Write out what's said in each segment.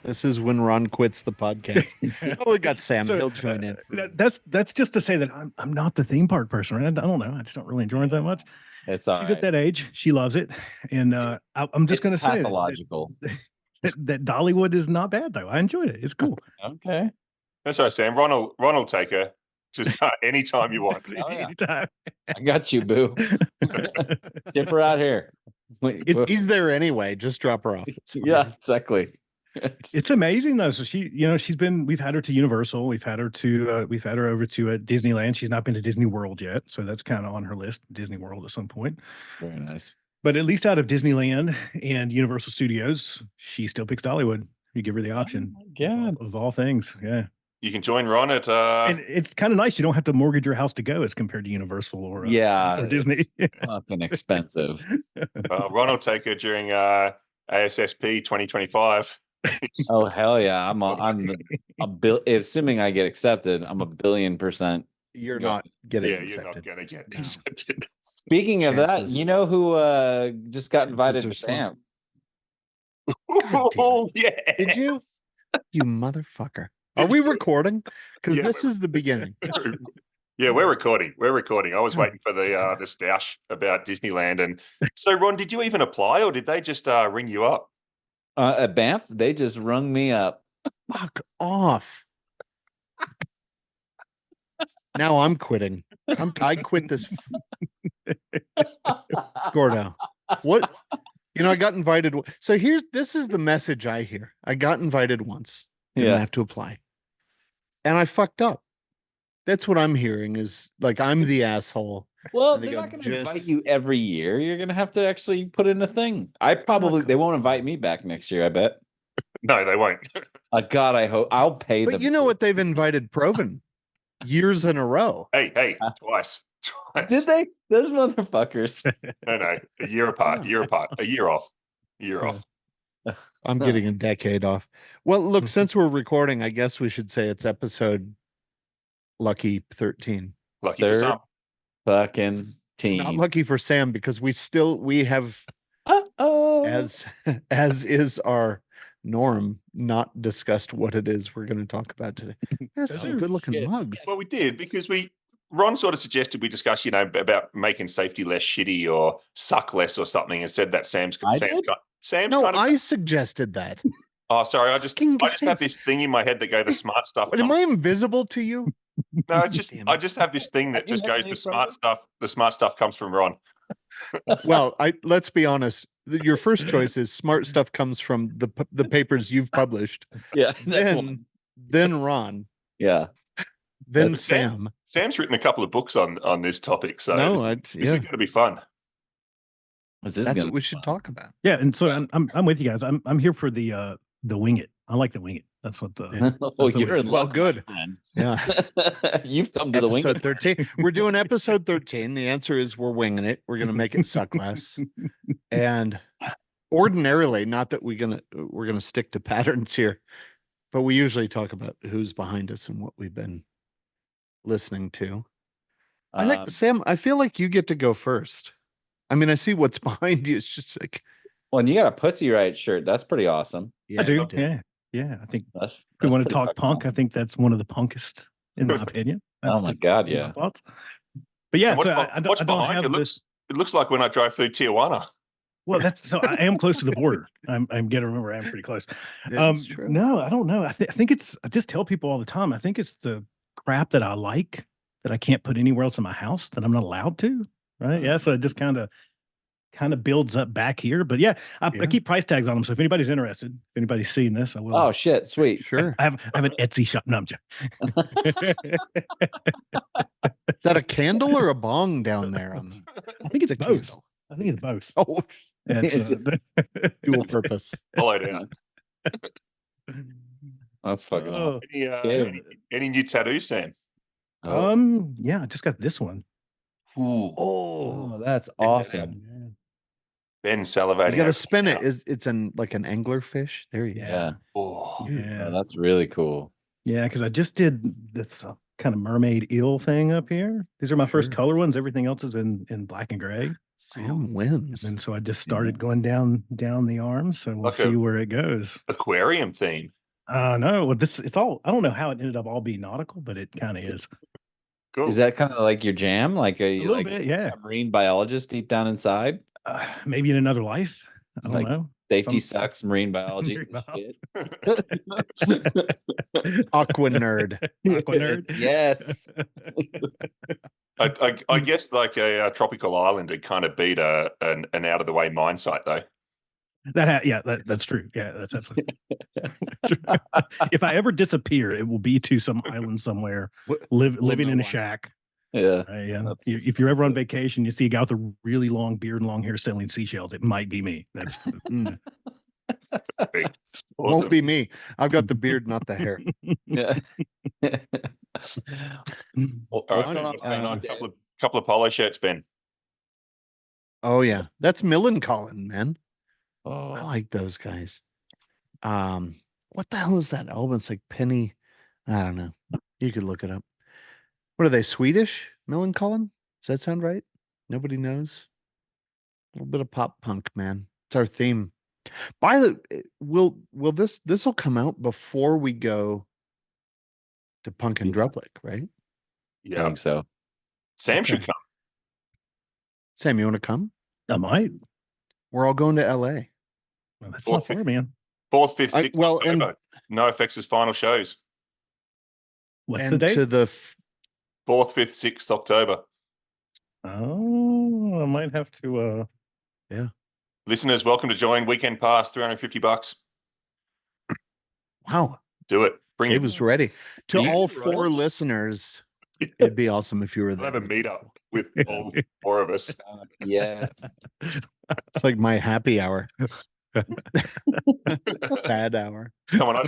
This is when Ron quits the podcast. Oh, we got Sam. So, He'll join in. That's just to say that I'm not the theme park person. Right? I don't know. I just don't really enjoy it that much. It's all She's right. at that age. She loves it, and I'm just going to say pathological. that Dollywood is not bad though. I enjoyed it. It's cool. Okay. That's right, Sam. Ron will take her just anytime you want. Oh, yeah. Anytime. I got you, boo. Dip her out here. Wait, He's there anyway. Just drop her off. It's fine. yeah, exactly. It's amazing though. So we've had her to Universal. We've had her over to Disneyland. She's not been to Disney World yet. So that's kind of on her list, Disney World at some point. Very nice. But at least out of Disneyland and Universal Studios, she still picks Dollywood. You give her the option. God. Of all things. Yeah. You can join Ron at And it's kind of nice. You don't have to mortgage your house to go as compared to Universal or Disney. Fucking expensive. Ron will take her during ASSP 2025. Oh hell yeah! I'm assuming I get accepted. I'm 1,000,000,000%. You're not getting accepted. You're not gonna get accepted. Speaking of that, you know who just got invited to Sam? Oh yeah! Did you? You motherfucker! Are we recording? Because this is the beginning. Yeah, we're recording. I was waiting for the stoush about Disneyland. And so, Ron, did you even apply, or did they just ring you up? At Banff, they just rung me up. Fuck off. Now I'm quitting. I quit this. Gordo. What? I got invited. So this is the message I hear. I got invited once. Didn't have to apply. And I fucked up. That's what I'm hearing is like, I'm the asshole. Well, they're not going to invite you every year. You're going to have to actually put in a thing. They won't invite me back next year, I bet. No, they won't. God, I hope I'll pay them. But you know what? They've invited Proven years in a row. Hey, twice. Did they? Those motherfuckers. No, a year apart, a year off. I'm getting a decade off. Well, look, since we're recording, I guess we should say it's episode lucky 13. Lucky for some. Fucking team. It's not lucky for Sam because we have as is our norm, not discussed what it is we're going to talk about today. That's some good looking mugs. Well, we did because Ron sort of suggested we discuss, about making safety less shitty or suck less or something, and said that Sam's I suggested that. Oh, sorry. I just have this thing in my head that goes the smart stuff. Am I invisible to you? No, I just have this thing that just goes the smart stuff. The smart stuff comes from Ron. Well, let's be honest. Your first choice is smart stuff comes from the papers you've published. Yeah. Then Ron. Yeah. Then Sam. Sam's written a couple of books on this topic, so it's going to be fun. That's what we should talk about. Yeah, and so I'm with you guys. I'm here for the wing it. I like the wing it. That's what the. You're in well, good. Yeah, you've come to the wing. Episode 13. We're doing episode 13. The answer is we're winging it. We're gonna make it suck less. And ordinarily, not that we're gonna stick to patterns here, but we usually talk about who's behind us and what we've been listening to. I think Sam, I feel like you get to go first. I mean, I see what's behind you. It's just like, well, and you got a Pussy Riot shirt. That's pretty awesome. Yeah, I do. Yeah. I think that's if we want to talk punk, awesome. I think that's one of the punkest, in my opinion. That's my God, yeah. But yeah, so I don't have this. It looks like when I drive through Tijuana. Well, I am close to the border. I'm getting remember I am pretty close. No, I don't know. I think it's. I just tell people all the time. I think it's the crap that I like that I can't put anywhere else in my house that I'm not allowed to. Right? Yeah. So it just kind of builds up back here. But yeah, I keep price tags on them. So if anybody's interested, if anybody's seen this, I will. Oh shit, sweet. Sure. I have an Etsy shop. No, I'm joking. Is that a candle or a bong down there? I think it's both. Candle. I think it's both. Oh, it's dual purpose. Follow down. That's fucking awesome. Any new tattoos, Sam? Yeah, I just got this one. Ooh. Oh, that's awesome. Ben salivating. You got to spin it. It's like an anglerfish? There you go. Yeah. Oh, yeah, that's really cool. Yeah, because I just did this. kind of mermaid eel thing up here. These are my first color ones. Everything else is in black and gray. Sam wins. And so I just started going down the arms. So we'll see where it goes. Aquarium theme. No, well, it's all, I don't know how it ended up all being nautical, but it kind of is. Cool. Is that kind of like your jam? Like a little bit, yeah. A marine biologist deep down inside? Maybe in another life. I don't know. Safety sucks, marine biology. Shit. Aqua nerd. Aqua nerd. Yes. I guess like a tropical island would kind of beat an out of the way mine site though. That's true. Yeah, that's absolutely true. If I ever disappear, it will be to some island somewhere, living in a shack. Yeah. If you're ever on vacation, you see a guy with a really long beard and long hair selling seashells, it might be me. That's Awesome. Won't be me. I've got the beard, not the hair. Yeah. What's going on? Couple of polo shirts, Ben. Oh yeah, that's Millencolin, man. Oh, I like those guys. What the hell is that album? It's like Penny. I don't know. You could look it up. What are they? Swedish? Millencolin? Does that sound right? Nobody knows. A little bit of pop punk, man. It's our theme. Will this will come out before we go to Punk and Drublic, right? Yeah, I think so. Sam should come. Sam, you want to come? I might. We're all going to LA. Well, that's not fair, man. 4th, 5th, 6th October. NOFX's final shows. What's the date? To the 4th, 5th, 6th October. Oh, I might have to. Yeah. Listeners, welcome to join. Weekend pass, $350. Wow. Do it. It was ready. To all 4 listeners, it'd be awesome if you were there. We'll have a meetup with all 4 of us. Yes. It's like my happy hour. Sad hour. Come on, I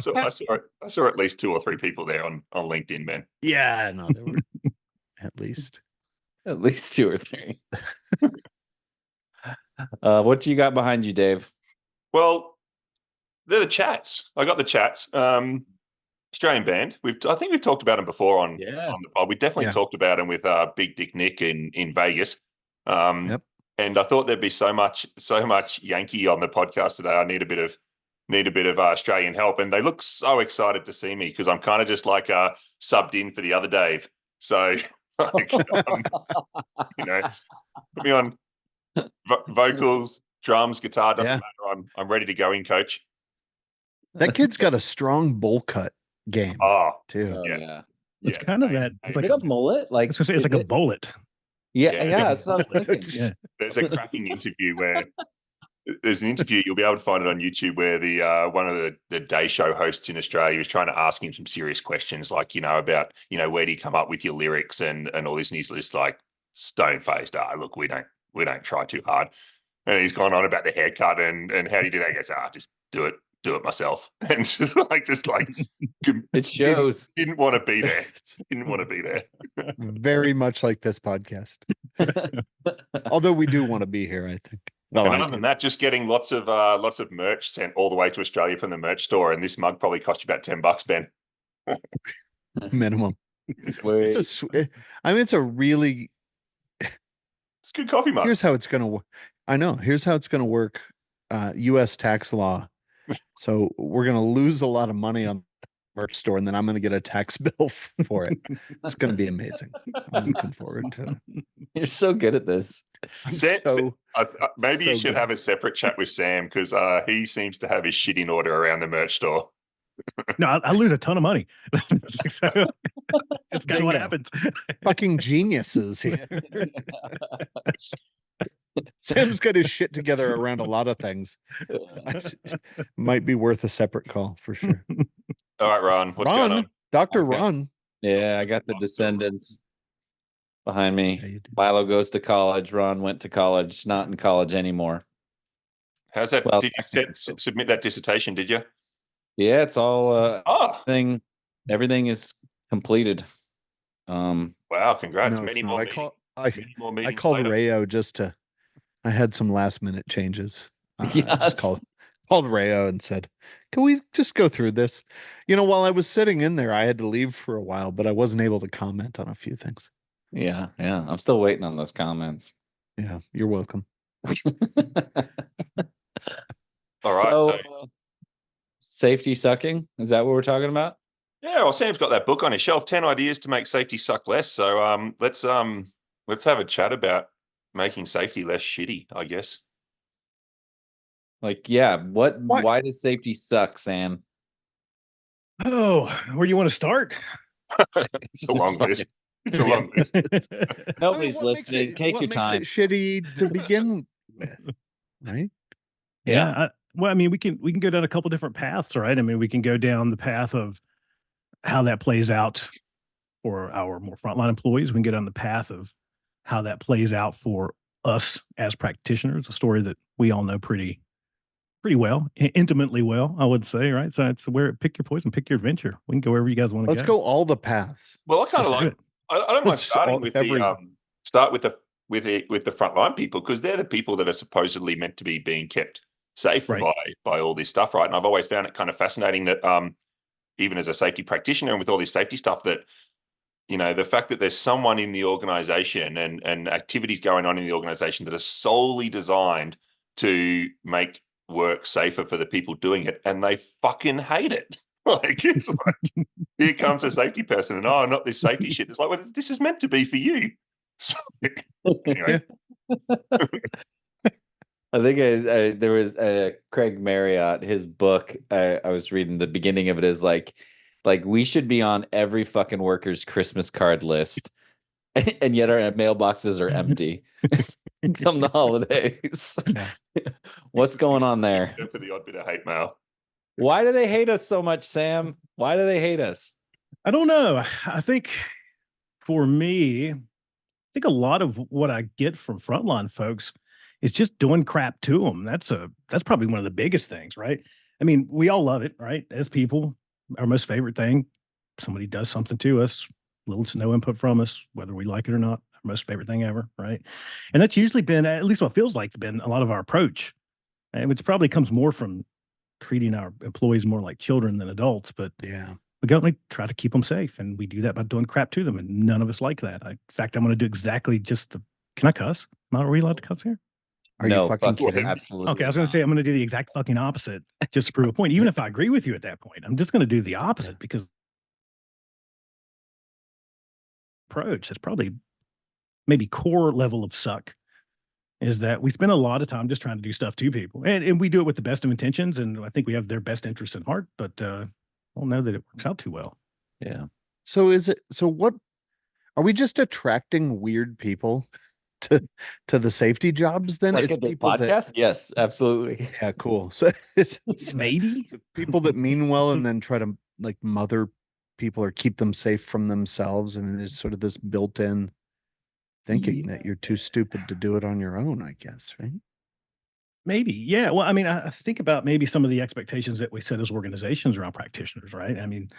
saw at least 2 or 3 people there on LinkedIn, man. Yeah, no, there were at least 2 or 3. What do you got behind you, Dave? Well, they're the Chats. I got the Chats. Australian band. I think we've talked about them before on the pod. We definitely talked about them with Big Dick Nick in Vegas. Yep. And I thought there'd be so much Yankee on the podcast today. I need a bit of Australian help, and they look so excited to see me because I'm kind of just like subbed in for the other Dave. So, like, put me on vocals, drums, guitar. Doesn't matter. I'm ready to go in, coach. That kid's got a strong bowl cut game. Too. Yeah. It's kind of that. It's like a mullet. Like it's like a bullet. Yeah, that's what I was thinking. Yeah. There's a cracking interview where there's an interview, you'll be able to find it on YouTube, where the one of the day show hosts in Australia was trying to ask him some serious questions, like, about, where do you come up with your lyrics and all this, and he's just like stone-faced, look, we don't try too hard. And he's gone on about the haircut and how do you do that? He goes, just do it myself. And just like it shows. Didn't want to be there. Didn't want to be there. Very much like this podcast. Although we do want to be here, I think. And other than that, just getting lots of merch sent all the way to Australia from the merch store, and this mug probably cost you about $10, Ben. Minimum. It's a really. It's a good coffee mug. Here's how it's going to work. I know. Here's how it's going to work. U.S. tax law. So we're going to lose a lot of money on the merch store, and then I'm going to get a tax bill for it. It's going to be amazing. I'm looking forward to it. You're so good at this. Maybe you should have a separate chat with Sam, because he seems to have his shit in order around the merch store. No, I lose a ton of money. It's kind of what happens. Fucking geniuses here. Sam's got his shit together around a lot of things. Might be worth a separate call for sure. All right, Ron, what's going on? Dr. Ron. Yeah, I got the Descendants behind me. Milo goes to college. Ron went to college, not in college anymore. How's that? Did you submit that dissertation, did you? Yeah, it's all everything is completed. Wow, congrats. No, many more I called Rayo I had some last minute changes. Yes. called Rayo and said, "Can we just go through this?" While I was sitting in there, I had to leave for a while, but I wasn't able to comment on a few things. Yeah. I'm still waiting on those comments. Yeah, you're welcome. All right. So, safety sucking, is that what we're talking about? Yeah, well, Sam's got that book on his shelf, 10 ideas to make safety suck less. So let's have a chat about making safety less shitty, I guess. Like, yeah, why does safety suck, Sam? Oh, where do you want to start? It's a long list. It's a long list. Nobody's listening. Take your time. Makes it shitty to begin with, right? Yeah. Well, I mean, we can go down a couple different paths, right? I mean, we can go down the path of how that plays out for our more frontline employees. We can get on the path of how that plays out for us as practitioners, a story that we all know pretty well, intimately well, I would say, right? So it's where pick your poison, pick your adventure. We can go wherever you guys want to go. Let's go all the paths. Well, I kind of like. I don't mind starting with start with the frontline people, because they're the people that are supposedly meant to be being kept safe by all this stuff, right? And I've always found it kind of fascinating that even as a safety practitioner and with all this safety stuff, that the fact that there's someone in the organization and activities going on in the organization that are solely designed to make work safer for the people doing it, and they fucking hate it. Like, it's like, here comes a safety person, and not this safety shit. It's like, well, this is meant to be for you. So, anyway. I think there was Craig Marriott, his book. I was reading the beginning of it is like we should be on every fucking worker's Christmas card list, and yet our mailboxes are empty come the holidays. Yeah. What's going on there? For the odd bit of hate mail. Why do they hate us so much, Sam? Why do they hate us? I don't know. I think for me, I think a lot of what I get from frontline folks is just doing crap to them. That's probably one of the biggest things, right? I mean, we all love it, right? As people, our most favorite thing, somebody does something to us, little to no input from us, whether we like it or not, our most favorite thing ever, right? And that's usually been, at least what it feels like, it's been a lot of our approach, and which probably comes more from treating our employees more like children than adults. But yeah, we go and try to keep them safe, and we do that by doing crap to them, and none of us like that. In fact, I'm going to do exactly just can I cuss? Are we allowed to cuss here? Are you fucking kidding? Absolutely. Okay, I was going to say I'm going to do the exact fucking opposite just to prove a point. Even if I agree with you at that point, I'm just going to do the opposite because approach that's probably maybe core level of suck is that we spend a lot of time just trying to do stuff to people, and we do it with the best of intentions, and I think we have their best interest in heart, but I don't know that it works out too well. Yeah. So what are we just attracting weird people to the safety jobs then? Like It's at this people podcast? Yes, absolutely. Yeah, cool. So it's Maybe people that mean well and then try to like mother people or keep them safe from themselves. I mean, there's sort of this built-in thinking that you're too stupid to do it on your own, I guess, right? Maybe. Yeah. Well, I mean, I think about maybe some of the expectations that we set as organizations around practitioners, right? I mean,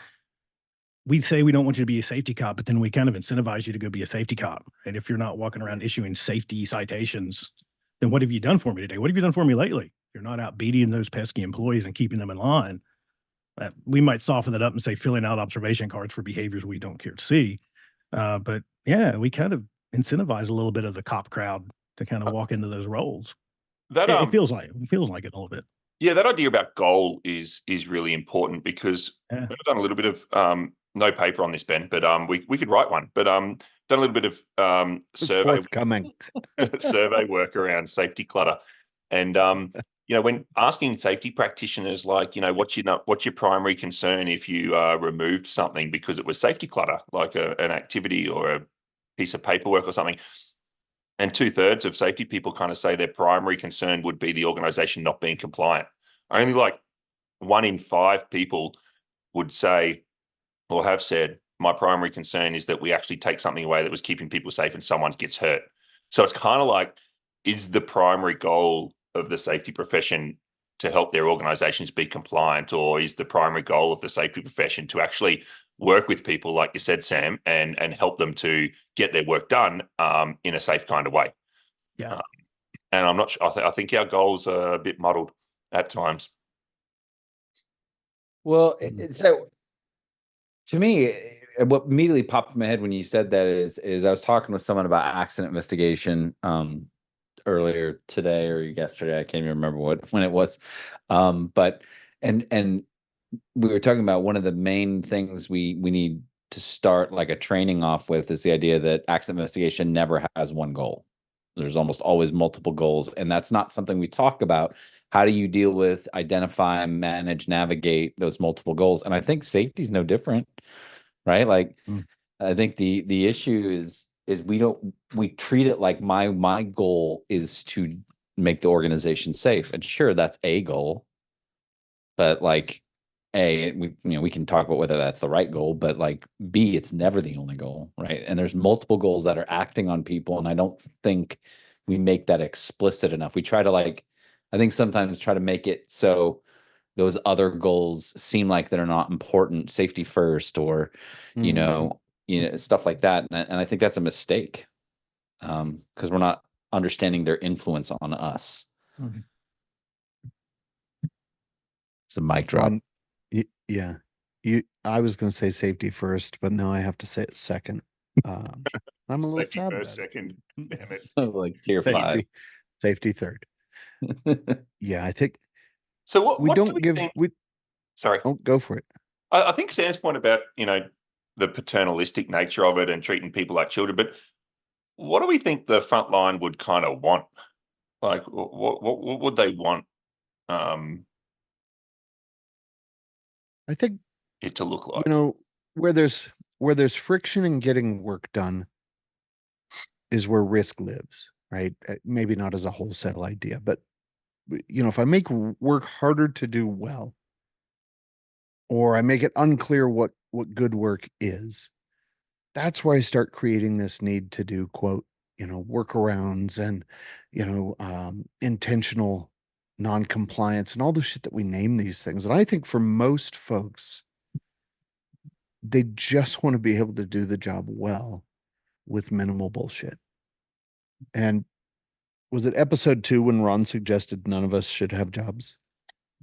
we say we don't want you to be a safety cop, but then we kind of incentivize you to go be a safety cop. And if you're not walking around issuing safety citations, then what have you done for me today? What have you done for me lately? If you're not out beating those pesky employees and keeping them in line, we might soften that up and say filling out observation cards for behaviors we don't care to see. But yeah, we kind of incentivize a little bit of the cop crowd to kind of walk into those roles. That it feels like it a little bit. Yeah, that idea about goal is really important, because I've done a little bit of no paper on this, Ben, but we could write one. But done a little bit of survey work around safety clutter, and when asking safety practitioners, like, what's your primary concern if you removed something because it was safety clutter, like an activity or a piece of paperwork or something. And 2/3 of safety people kind of say their primary concern would be the organization not being compliant. Only like 1 in 5 people would say or have said, my primary concern is that we actually take something away that was keeping people safe and someone gets hurt. So it's kind of like, is the primary goal of the safety profession to help their organizations be compliant, or is the primary goal of the safety profession to actually work with people, like you said, Sam, and help them to get their work done in a safe kind of way? Yeah. And I'm not sure. I think our goals are a bit muddled. at times. Well, so to me, what immediately popped in my head when you said that is I was talking with someone about accident investigation earlier today or yesterday. I can't even remember when it was. But and we were talking about one of the main things we need to start like a training off with is the idea that accident investigation never has one goal. There's almost always multiple goals, and that's not something we talk about. How do you deal with, identify, manage, navigate those multiple goals? And I think safety is no different, right? Like, I think the issue is we treat it like my goal is to make the organization safe, and sure, that's a goal, but like we can talk about whether that's the right goal, but like B, it's never the only goal, right? And there's multiple goals that are acting on people, and I don't think we make that explicit enough. We try to I think sometimes try to make it so those other goals seem like they're not important, safety first, or stuff like that. And I think that's a mistake because we're not understanding their influence on us. Mm-hmm. It's a mic drop. Yeah. I was going to say safety first, but now I have to say it second. I'm a little Safety sad first, about it. second. Damn it. So like tier 5. Safety third. Yeah, I think. So what we what don't do we give. think? We Sorry. don't go for it. I think Sam's point about the paternalistic nature of it and treating people like children, but what do we think the front line would kind of want? Like, what would they want? I think it to look like, where there's friction in getting work done is where risk lives, right? Maybe not as a wholesale idea, but if I make work harder to do well, or I make it unclear what good work is, that's where I start creating this need to do quote, workarounds and, intentional non-compliance and all the shit that we name these things. And I think for most folks, they just want to be able to do the job well with minimal bullshit. And was it episode 2 when Ron suggested none of us should have jobs?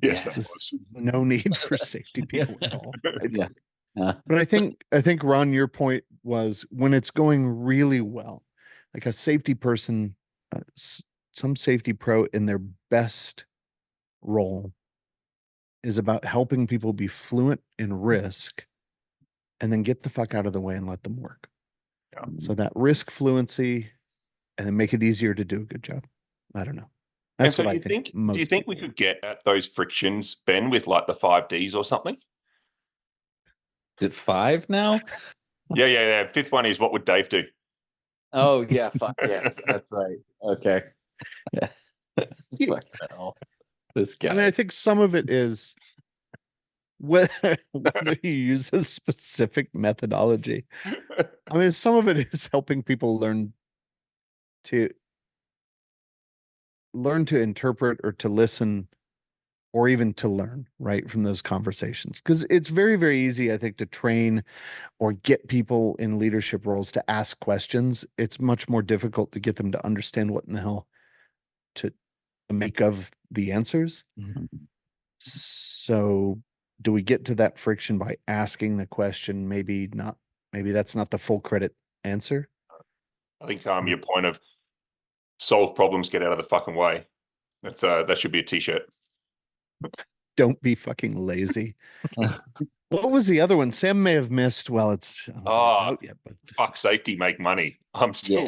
yes, Yeah. that was. No need for safety people at all. Yeah. But I think Ron, your point was when it's going really well, like a safety person, some safety pro in their best role is about helping people be fluent in risk and then get the fuck out of the way and let them work. Yeah. So that risk fluency and then make it easier to do a good job. I don't know. That's and so what I think. Do you think we could get at those frictions, Ben, with like the 5 Ds or something? Is it 5 now? Yeah. Fifth one is what would Dave do? Oh yeah, 5. Yes, that's right. Okay. Yeah. Fuck hell. This guy. I mean, I think some of it is whether you use a specific methodology. I mean, some of it is helping people learn to interpret or to listen or even to learn, right, from those conversations. Because it's very, very easy, I think, to train or get people in leadership roles to ask questions. It's much more difficult to get them to understand what in the hell to make of the answers. Mm-hmm. So do we get to that friction by asking the question? Maybe not. Maybe that's not the full credit answer. I think your point of solve problems, get out of the fucking way. That should be a t-shirt. Don't be fucking lazy. What was the other one? Sam may have missed. Well, it's out yet, but fuck safety, make money. I'm still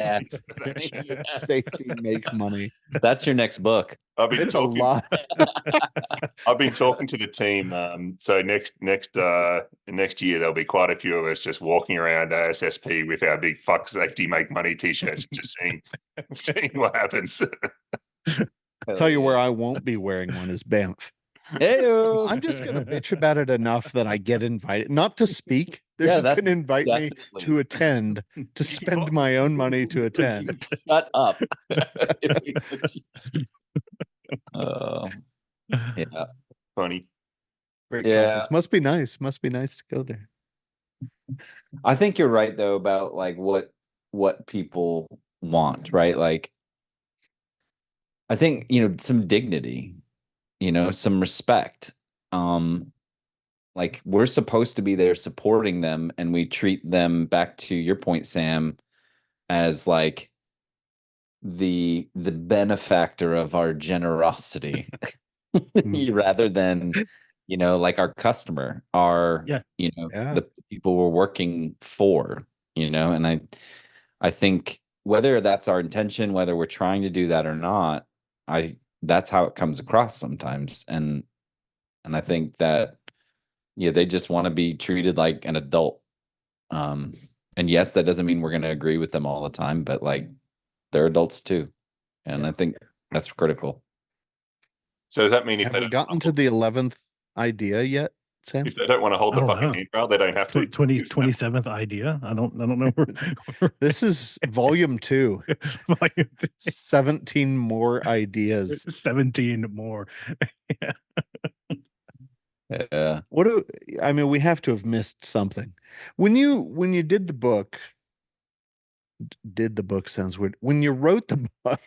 safety, make money. That's your next book. It's a lot. I've been talking to the team. So next year there'll be quite a few of us just walking around ASSP with our big "fuck safety, make money" t-shirts, just seeing what happens. I'll tell you where I won't be wearing one is Banff. Hey-o. I'm just gonna bitch about it enough that I get invited, not to speak. They're just gonna invite me to attend, to spend my own money to attend. Shut up. Yeah. Funny. Great conference. Must be nice. Must be nice to go there. I think you're right though about like what people want, right? Like I think, some dignity. some respect. Like we're supposed to be there supporting them, and we treat them, back to your point, Sam, as like the benefactor of our generosity rather than like our customer, the people we're working for, and I think whether that's our intention, whether we're trying to do that or not, that's how it comes across sometimes. And I think that they just want to be treated like an adult. And yes, that doesn't mean we're going to agree with them all the time, but like they're adults too. And I think that's critical. So does that mean if have we gotten to the 11th idea yet, Sam? If they don't want to hold the fucking handrail, they don't have to. 27th idea. I don't know. This is volume 2. 17 more ideas. 17 more. Yeah. We have to have missed something. When you did the book sounds weird. When you wrote the book,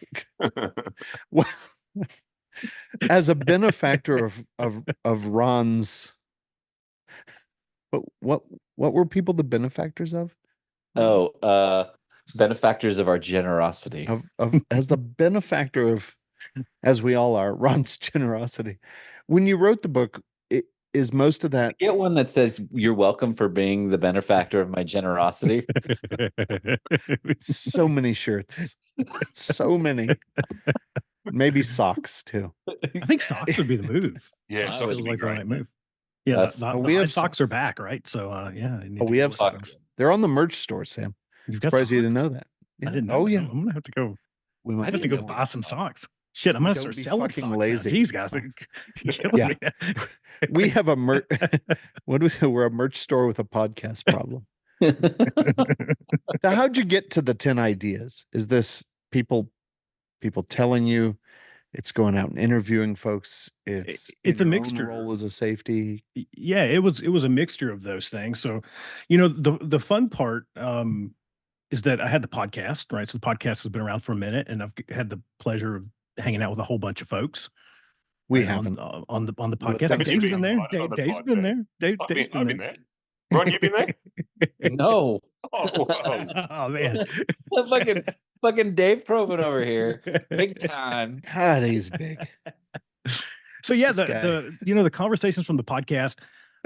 as a benefactor of Ron's, what were people the benefactors of? Benefactors of our generosity. As the benefactor of, as we all are, Ron's generosity. When you wrote the book, is most of that get one that says you're welcome for being the benefactor of my generosity? So many shirts, so many. Maybe socks too. I think socks would be the move. Yeah, socks would be like great. The right move. Yeah, we have socks are back, right? So we have socks. They're on the merch store, Sam. You've got surprised you didn't know that. Yeah. I didn't know. Yeah, I'm gonna have to go. We might have to go buy some socks. Shit, I'm gonna start selling socks. Lazy. Jeez, guys, yeah. We have a merch. We're a merch store with a podcast problem. Now, how'd you get to the 10 ideas? Is this people telling you? It's going out and interviewing folks. It's a mixture. Role as a safety. Yeah, it was a mixture of those things. So, the fun part is that I had the podcast, right? So the podcast has been around for a minute, and I've had the pleasure of hanging out with a whole bunch of folks. We haven't on the podcast. Dave's been there. Dave's been there. Dave's been there. Ron, you been there? No. Oh man, fucking Dave Probin over here, big time. God, he's big. So yeah, the conversations from the podcast,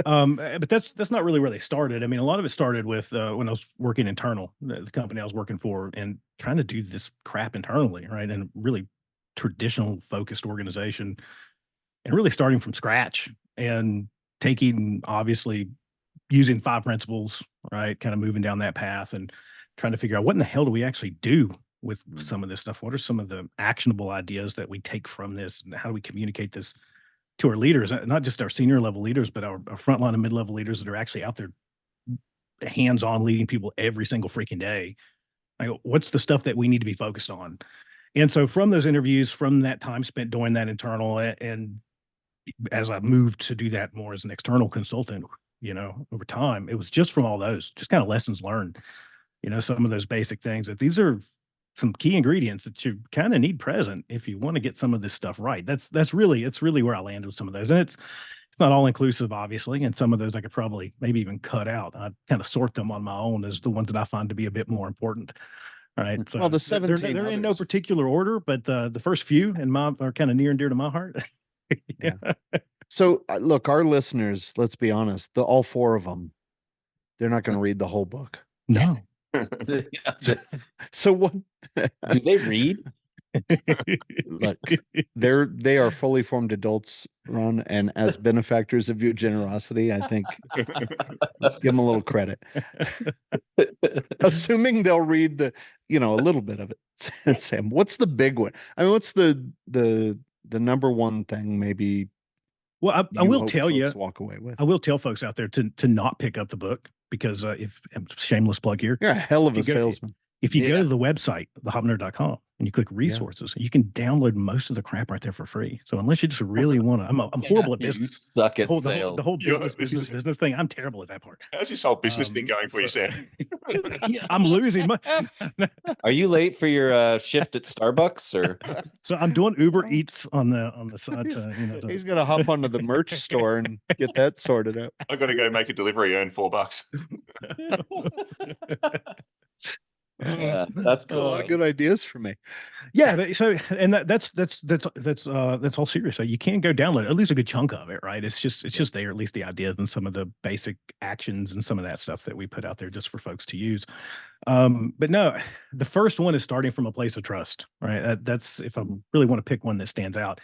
but that's not really where they started. I mean, a lot of it started with when I was working internal, the company I was working for, and trying to do this crap internally, right? And really traditional focused organization, and really starting from scratch and taking, obviously, using 5 principles, right? Kind of moving down that path and trying to figure out what in the hell do we actually do with some of this stuff? What are some of the actionable ideas that we take from this? And how do we communicate this to our leaders, not just our senior level leaders, but our frontline and mid-level leaders that are actually out there hands-on leading people every single freaking day? What's the stuff that we need to be focused on? And so from those interviews, from that time spent doing that internal, and as I moved to do that more as an external consultant, over time, it was just from all those, just kind of lessons learned, some of those basic things, that these are some key ingredients that you kind of need present if you want to get some of this stuff right. It's really where I landed with some of those. And it's not all inclusive, obviously. And some of those I could probably maybe even cut out. I kind of sort them on my own as the ones that I find to be a bit more important. All right. So well, the 17 they're in no particular order, but the first few are kind of near and dear to my heart. Yeah. So look, our listeners, let's be honest, all 4 of them, they're not going to read the whole book. No. So what do they read? Look, they are fully formed adults, Ron, and as benefactors of your generosity, I think let's give them a little credit. Assuming they'll read a little bit of it. Sam, what's the big one? I mean, what's the number one thing maybe? Well, I will tell you, walk away with. I will tell folks out there to not pick up the book, because if shameless plug here, you're a hell of a salesman. If you go to the website, thehopnerd.com, and you click resources, you can download most of the crap right there for free. So unless you just really want to, I'm horrible at business. You suck at sales. The whole business thing. I'm terrible at that part. How's this whole business thing going for you, Sam? I'm losing. Are you late for your shift at Starbucks, or? So I'm doing Uber Eats on the side. He's gonna hop onto the merch store and get that sorted out. I got to go make a delivery, earn $4. Yeah, that's cool. A lot of good ideas for me. Yeah, and that's all serious. So you can go download at least a good chunk of it, right? It's just there, at least the idea and some of the basic actions and some of that stuff that we put out there just for folks to use. But no, the first one is starting from a place of trust, right? That's if I really want to pick one that stands out.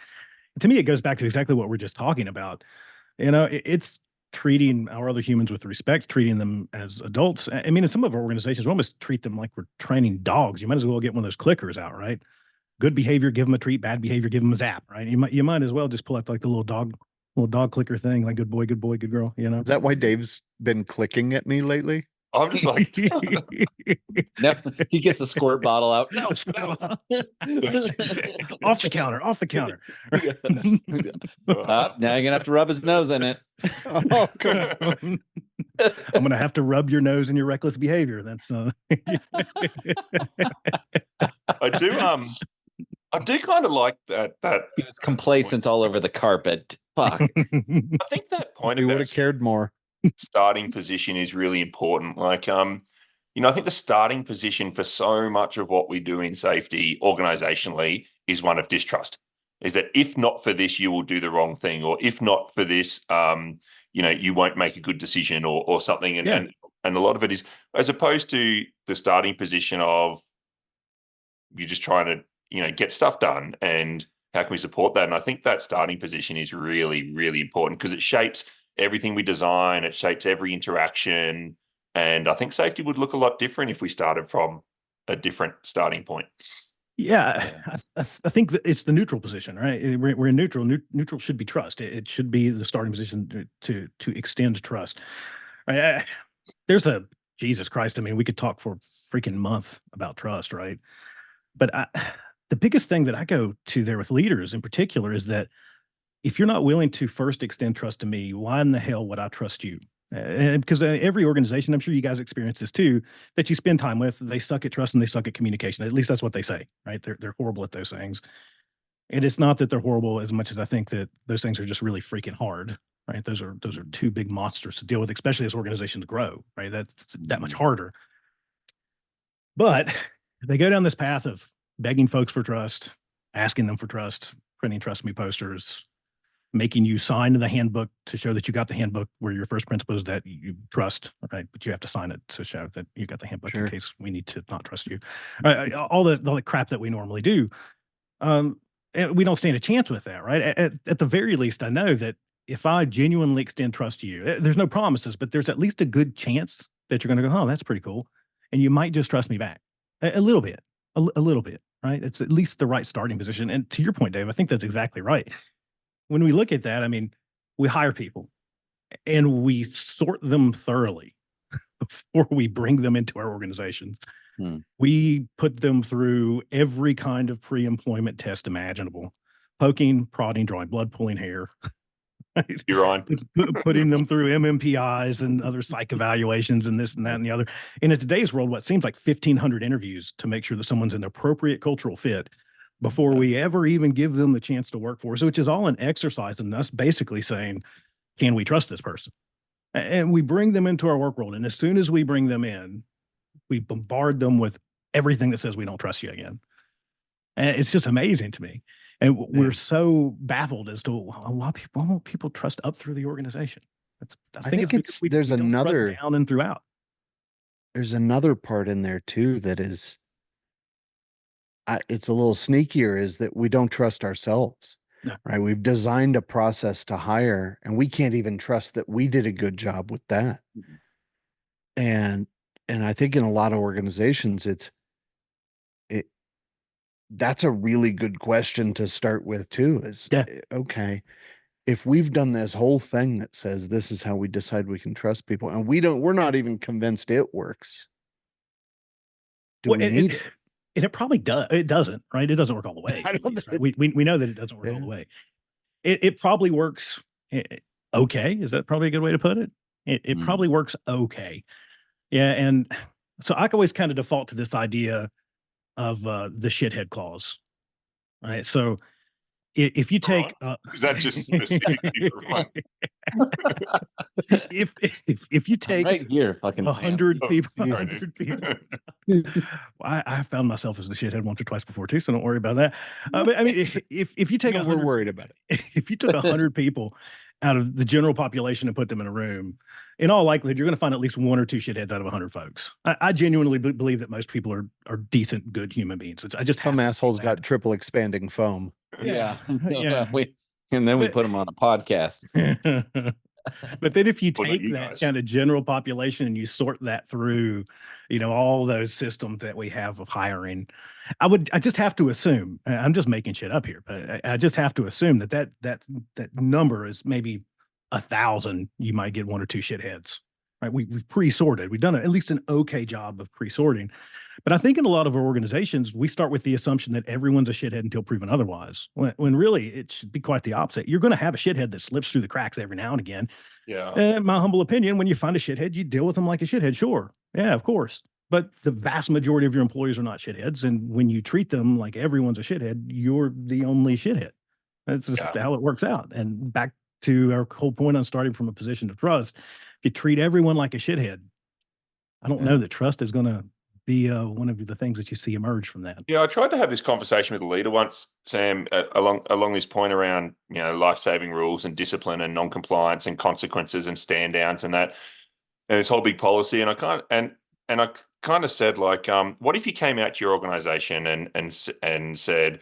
To me, it goes back to exactly what we're just talking about. It's treating our other humans with respect, treating them as adults. I mean, in some of our organizations, we almost treat them like we're training dogs. You might as well get one of those clickers out, right? Good behavior, give them a treat. Bad behavior, give them a zap, right? You might as well just pull out like the little dog clicker thing, like good boy, good girl. Is that why Dave's been clicking at me lately? I'm just like, no, he gets a squirt bottle out. No. off the counter. Now you're gonna have to rub his nose in it. Oh, God. I'm gonna have to rub your nose in your reckless behavior. That's I do kind of like that He was complacent all over the carpet. Fuck. I think that point We would about have cared more. starting position is really important. Like, I think the starting position for so much of what we do in safety organizationally is one of distrust. Is that if not for this, you will do the wrong thing, or if not for this, you won't make a good decision or something. And a lot of it is, as opposed to the starting position of you're just trying to, get stuff done, and how can we support that? And I think that starting position is really, really important because it shapes everything we design. It shapes every interaction. And I think safety would look a lot different if we started from a different starting point. Yeah, I think that it's the neutral position, right? We're in neutral. Neutral should be trust. It should be the starting position to extend trust. Right? There's a Jesus Christ. I mean, we could talk for a freaking month about trust, right? But the biggest thing that I go to there with leaders in particular is that if you're not willing to first extend trust to me, why in the hell would I trust you? Because every organization, I'm sure you guys experience this too, that you spend time with, they suck at trust and they suck at communication. At least that's what they say, right? They're horrible at those things. And it's not that they're horrible as much as I think that those things are just really freaking hard, right? Those are two big monsters to deal with, especially as organizations grow, right? That's that much harder. But they go down this path of begging folks for trust, asking them for trust, printing trust me posters, making you sign the handbook to show that you got the handbook, where your first principle is that you trust, right? But you have to sign it to show that you got the handbook in case we need to not trust you. All the crap that we normally do. And we don't stand a chance with that, right? At the very least, I know that if I genuinely extend trust to you, there's no promises, but there's at least a good chance that you're going to go, oh, that's pretty cool. And you might just trust me back a little bit, a little bit, right? It's at least the right starting position. And to your point, Dave, I think that's exactly right. When we look at that, I mean, we hire people and we sort them thoroughly before we bring them into our organizations. We put them through every kind of pre-employment test imaginable: poking, prodding, drawing blood, pulling hair. Right? You're on. Putting them through MMPIs and other psych evaluations and this and that and the other. And in today's world, what seems like 1,500 interviews to make sure that someone's an appropriate cultural fit before we ever even give them the chance to work for us, which is all an exercise in us basically saying, can we trust this person? And we bring them into our work world. And as soon as we bring them in, we bombard them with everything that says we don't trust you again. And it's just amazing to me. And we're so baffled as to why won't people trust up through the organization. I think it's there's another down and throughout. There's another part in there too that is it's a little sneakier, is that we don't trust ourselves. No. Right? We've designed a process to hire, and we can't even trust that we did a good job with that. And I think in a lot of organizations, that's a really good question to start with too, is okay, if we've done this whole thing that says this is how we decide we can trust people, and we're not even convinced it works. Do we need it? And it probably does. It doesn't, right? It doesn't work all the way. I don't least, right? We know that it doesn't work all the way. It probably works okay. Is that probably a good way to put it? It probably works okay. Yeah. And so I always kind of default to this idea of the shithead clause. Right. So if you take is that just specifically for one? if you take right here, fucking 100 people, Oh, 100 people. I found myself as the shithead once or twice before too, so don't worry about that. But I mean, if you take we're worried about it. If you took 100 people out of the general population and put them in a room, in all likelihood, you're going to find at least one or two shitheads out of 100 folks. I genuinely believe that most people are decent, good human beings. I just some assholes got triple expanding foam. Yeah. And then we put them on a podcast. But then if you take that kind of general population and you sort that through, all those systems that we have of hiring, I just have to assume, I'm just making shit up here, but I just have to assume that number is maybe 1,000. You might get one or two shitheads, right? We've pre-sorted. We've done at least an okay job of pre-sorting. But I think in a lot of our organizations, we start with the assumption that everyone's a shithead until proven otherwise, when really it should be quite the opposite. You're going to have a shithead that slips through the cracks every now and again. Yeah. In my humble opinion, when you find a shithead, you deal with them like a shithead. Sure. Yeah, of course. But the vast majority of your employees are not shitheads. And when you treat them like everyone's a shithead, you're the only shithead. That's just how it works out. And back to our whole point on starting from a position of trust, if you treat everyone like a shithead, I don't know that trust is going to be one of the things that you see emerge from that. Yeah, I tried to have this conversation with a leader once, Sam, along this point around life-saving rules and discipline and non-compliance and consequences and stand downs and that, and this whole big policy. And I kind of said, like, what if you came out to your organization and said,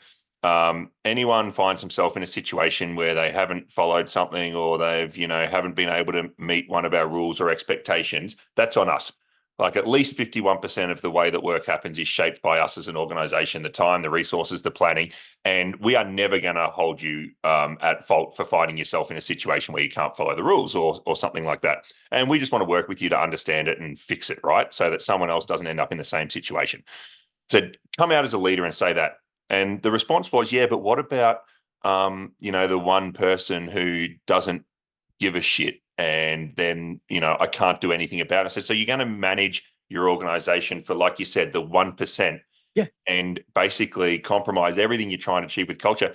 anyone finds himself in a situation where they haven't followed something or they've haven't been able to meet one of our rules or expectations, that's on us. Like, at least 51% of the way that work happens is shaped by us as an organization, the time, the resources, the planning, and we are never going to hold you at fault for finding yourself in a situation where you can't follow the rules or something like that. And we just want to work with you to understand it and fix it, right? So that someone else doesn't end up in the same situation. So come out as a leader and say that. And the response was, yeah, but what about, the one person who doesn't give a shit? And then, I can't do anything about it. So you're going to manage your organization for, like you said, the 1%, and basically compromise everything you're trying to achieve with culture.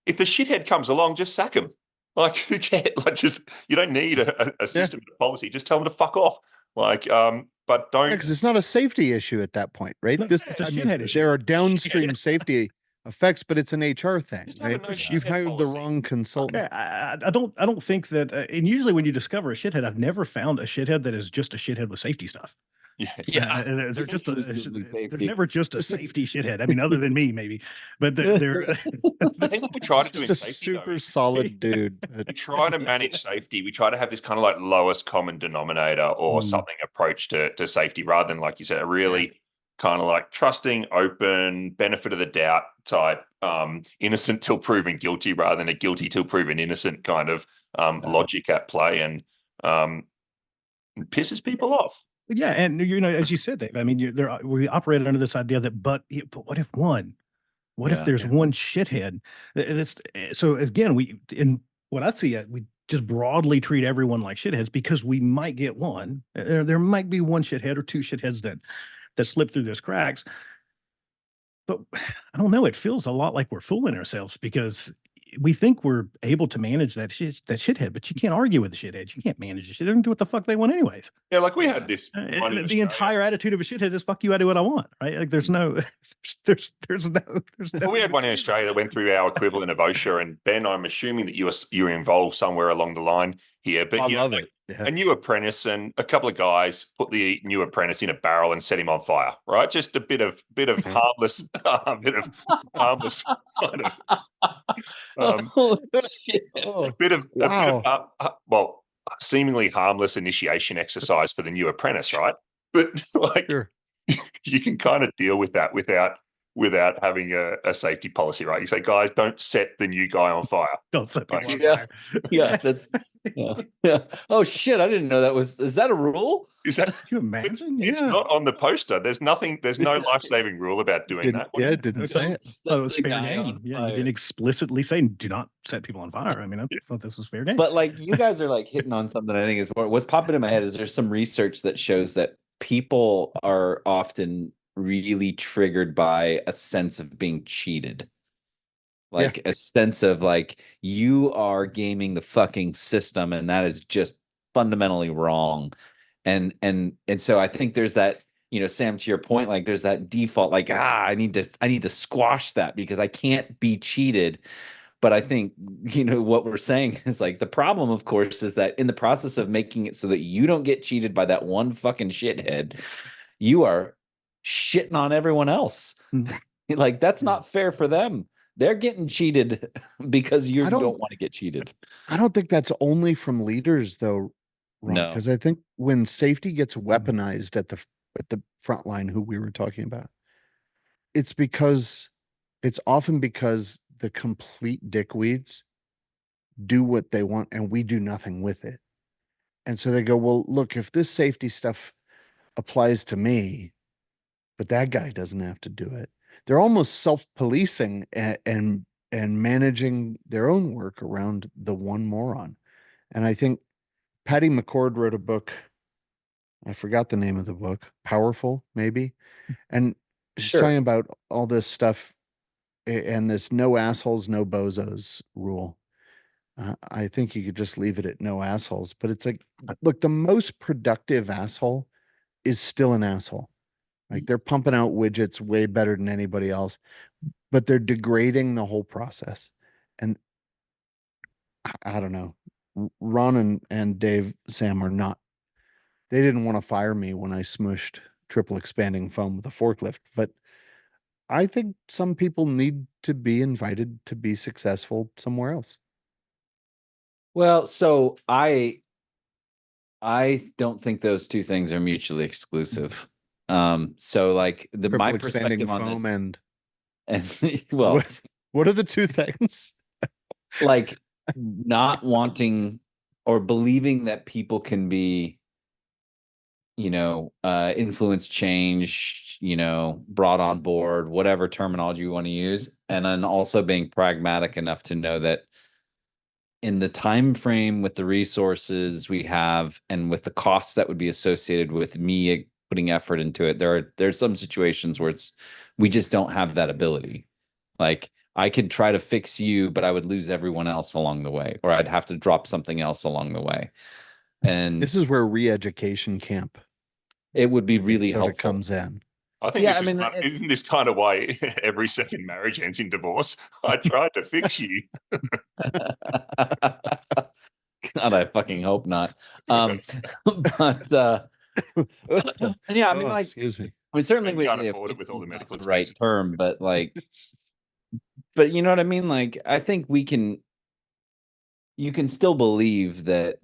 If the shithead comes along, just sack him. Like, who cares? Like, you don't need a system of policy. Just tell them to fuck off. Like, but don't, because it's not a safety issue at that point, right? It's a shithead issue. There are downstream safety effects, but it's an HR thing, right? You've hired the wrong consultant. I don't think that. And usually, when you discover a shithead, I've never found a shithead that is just a shithead with safety stuff. They're just there's never just a safety shithead. I mean, other than me, maybe, but they're I think what we try to do just a super solid dude. We try to manage safety. We try to have this kind of like lowest common denominator or something approach to safety, rather than, like you said, a really kind of like trusting, open, benefit of the doubt type, innocent till proven guilty, rather than a guilty till proven innocent kind of logic at play, and pisses people off. Yeah, and as you said, Dave, I mean, we operate under this idea that, but what if one? What if there's one shithead? So again, in what I see, we just broadly treat everyone like shitheads because we might get one. There might be one shithead or two shitheads that slip through those cracks. But I don't know. It feels a lot like we're fooling ourselves because we think we're able to manage that shithead, but you can't argue with the shithead. You can't manage the shithead. They don't do what the fuck they want anyways. Yeah, like we had this. The entire attitude of a shithead is fuck you. I do what I want. Right? Like there's no. Well, we had one in Australia that went through our equivalent of OSHA, and Ben, I'm assuming that you were involved somewhere along the line here. But I love it. Yeah. A new apprentice and a couple of guys put the new apprentice in a barrel and set him on fire. Right, just a bit of harmless, kind of. It's a bit of seemingly harmless initiation exercise for the new apprentice, right? But like, you can kind of deal with that without without having a safety policy, right? You say, guys, don't set the new guy on fire. Don't set people on Yeah. fire. Yeah, that's yeah. Oh shit, I didn't know that was. Is that a rule? Is that? Can you imagine? It's not on the poster. There's no life-saving rule about doing that. Yeah, it didn't say it. Thought it was Set the fair guy game. on Yeah, fire. you didn't explicitly say do not set people on fire. I mean, I thought this was fair game. But like you guys are like hitting on something I think is more what's popping in my head is there's some research that shows that people are often really triggered by a sense of being cheated. Like a sense of like you are gaming the fucking system and that is just fundamentally wrong. And so I think there's that, you know, Sam, to your point, like there's that default, like, I need to squash that because I can't be cheated. But I think, you know, what we're saying is like the problem, of course, is that in the process of making it so that you don't get cheated by that one fucking shithead, you are shitting on everyone else. Like that's not fair for them. They're getting cheated because you don't want to get cheated. I don't think that's only from leaders, though, Ron, No. because I think when safety gets weaponized at the front line, who we were talking about, it's often because the complete dickweeds do what they want and we do nothing with it. And so they go, well, look, if this safety stuff applies to me, but that guy doesn't have to do it. They're almost self-policing and managing their own work around the one moron. And I think Patty McCord wrote a book. I forgot the name of the book. Powerful, maybe. And she's talking about all this stuff and this no assholes, no bozos rule. I think you could just leave it at no assholes. But it's like, look, the most productive asshole is still an asshole. Like they're pumping out widgets way better than anybody else, but they're degrading the whole process. And I don't know. Ron and Dave, Sam are not, they didn't want to fire me when I smushed triple expanding foam with a forklift, but I think some people need to be invited to be successful somewhere else. Well, so I don't think those two things are mutually exclusive. So like my perspective on this, and well, what are the two things? Like not wanting or believing that people can be, you know, influence change, you know, brought on board, whatever terminology you want to use, and then also being pragmatic enough to know that in the time frame with the resources we have and with the costs that would be associated with me putting effort into it, there's some situations where we just don't have that ability. Like I could try to fix you, but I would lose everyone else along the way, or I'd have to drop something else along the way. And this is where re-education camp, it would be really helpful. Comes in. I think isn't this kind of why every second marriage ends in divorce? I tried to fix you. God, I fucking hope not. But yeah, I mean, like, excuse me. I mean, certainly we can't afford it with all the medical the right term, but like, but you know what I mean? Like, I think you can still believe that,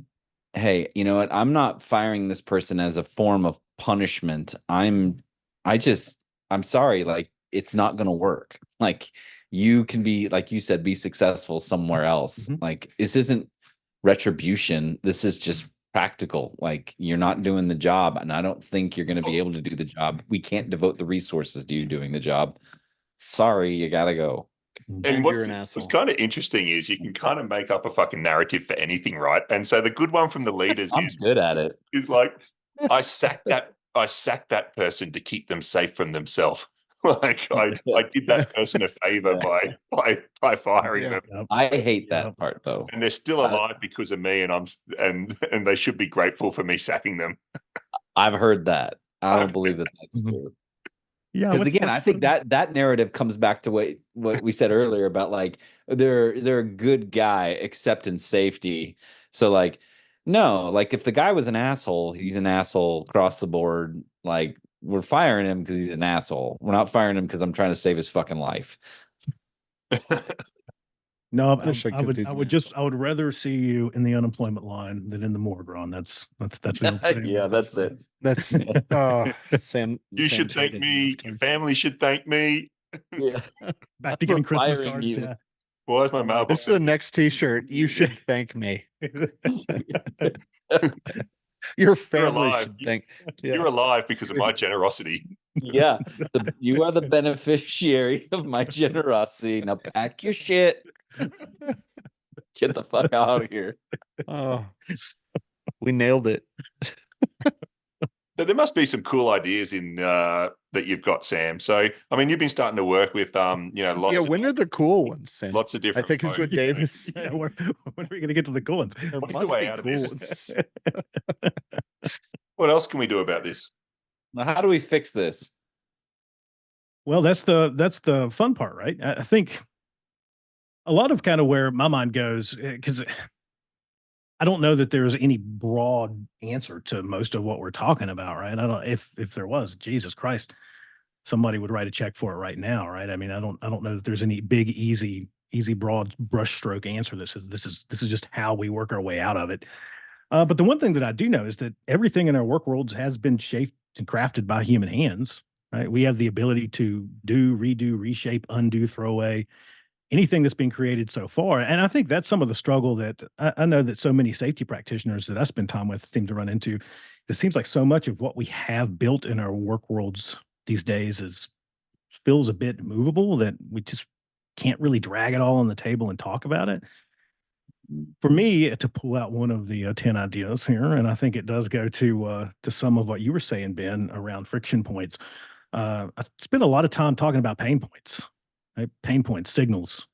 hey, you know what? I'm not firing this person as a form of punishment. I'm sorry, like, it's not going to work. Like, you can be, like you said, be successful somewhere else. Like, this isn't retribution. This is just practical. Like, you're not doing the job, and I don't think you're going to be able to do the job. We can't devote the resources to you doing the job. Sorry, you got to go. And what's kind of interesting is you can kind of make up a fucking narrative for anything, right? And so the good one from the leaders I'm good at it. Is like, I sacked that person to keep them safe from themselves. Like I did that person a favor by firing them. I hate that part though. And they're still alive because of me, and they should be grateful for me sacking them. I've heard that. I don't believe that that's true. Yeah, because again, I think that narrative comes back to what we said earlier about like they're a good guy except in safety. So like, no, like if the guy was an asshole, he's an asshole across the board. Like we're firing him because he's an asshole. We're not firing him because I'm trying to save his fucking life. No, I would rather see you in the unemployment line than in the morgue, Ron. That's the thing. Yeah, that's it. That's Sam. You should thank me. Your family should thank me. Yeah. Back to getting For Christmas firing cards. you. Yeah. Why is my mailbox? This is the next T-shirt. You should thank me. Your family alive. should thank. You're alive because of my generosity. Yeah, you are the beneficiary of my generosity. Now pack your shit. Get the fuck out of here. Oh, we nailed it. There must be some cool ideas in that you've got, Sam. So, I mean, you've been starting to work with, lots. Yeah, of, when are the cool ones, Sam? lots of different. I think is what Dave is saying. Yeah, when are we going to get to the cool ones? There What is the must way be out of cool this? ones. What else can we do about this? Now, how do we fix this? Well, that's the fun part, right? I think a lot of kind of where my mind goes, because I don't know that there's any broad answer to most of what we're talking about, right? I don't if there was, Jesus Christ, somebody would write a check for it right now, right? I mean, I don't know that there's any big, easy, broad brushstroke answer. This is just how we work our way out of it. But the one thing that I do know is that everything in our work worlds has been shaped and crafted by human hands, right? We have the ability to do, redo, reshape, undo, throw away anything that's been created so far. And I think that's some of the struggle that I know that so many safety practitioners that I spend time with seem to run into. It seems like so much of what we have built in our work worlds these days feels a bit movable, that we just can't really drag it all on the table and talk about it. For me, to pull out one of the 10 ideas here, and I think it does go to some of what you were saying, Ben, around friction points. I spent a lot of time talking about pain points, right? Pain points, signals.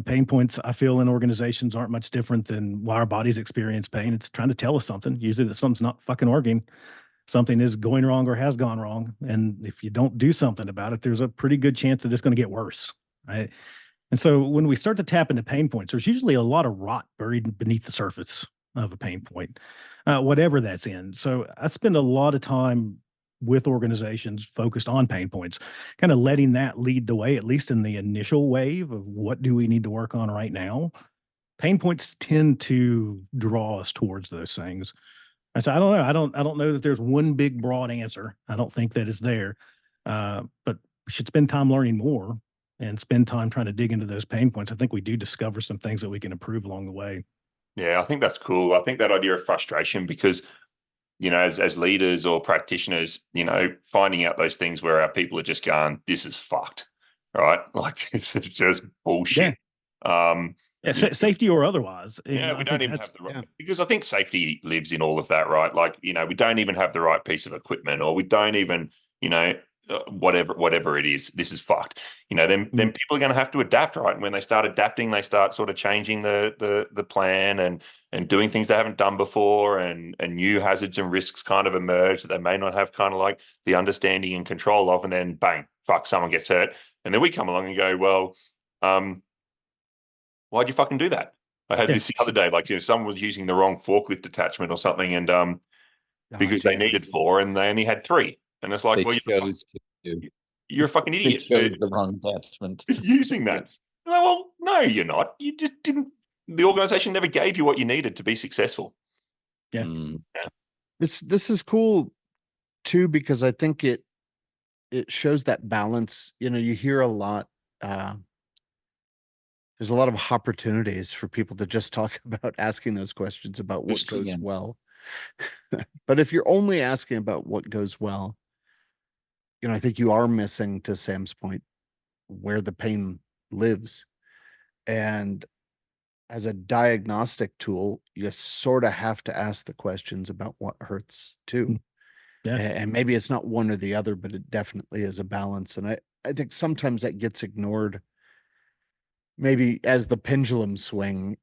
Pain points, I feel, in organizations aren't much different than why our bodies experience pain. It's trying to tell us something, usually that something's not fucking working. Something is going wrong or has gone wrong. And if you don't do something about it, there's a pretty good chance that it's going to get worse, right? And so when we start to tap into pain points, there's usually a lot of rot buried beneath the surface of a pain point, whatever that's in. So I spend a lot of time with organizations focused on pain points, kind of letting that lead the way, at least in the initial wave of what do we need to work on right now. Pain points tend to draw us towards those things. And so I don't know. I don't know that there's one big broad answer. I don't think that it's there. But we should spend time learning more and spend time trying to dig into those pain points. I think we do discover some things that we can improve along the way. Yeah, I think that's cool. I think that idea of frustration, because as leaders or practitioners, finding out those things where our people are just going, this is fucked, right? Like, this is just bullshit. Yeah, safety or otherwise. Yeah, we don't even have the right, because I think safety lives in all of that, right? Like, we don't even have the right piece of equipment, or we don't even, whatever it is, this is fucked. Then people are going to have to adapt, right? And when they start adapting, they start sort of changing the plan and doing things they haven't done before, and new hazards and risks kind of emerge that they may not have kind of like the understanding and control of, and then bang, fuck, someone gets hurt. And then we come along and go, well, why'd you fucking do that? I had this the other day, like, someone was using the wrong forklift attachment or something, and because they needed 4 and they only had 3. And it's like, you're a fucking idiot. They chose the wrong attachment. Using that. Like, well, no, you're not. You just didn't. The organization never gave you what you needed to be successful. Yeah. This is cool too, because I think it shows that balance. You hear a lot. There's a lot of opportunities for people to just talk about asking those questions about what goes well. But if you're only asking about what goes well, I think you are missing, to Sam's point, where the pain lives. And as a diagnostic tool, you sort of have to ask the questions about what hurts too. Yeah. And maybe it's not one or the other, but it definitely is a balance. And I think sometimes that gets ignored, maybe as the pendulum swing,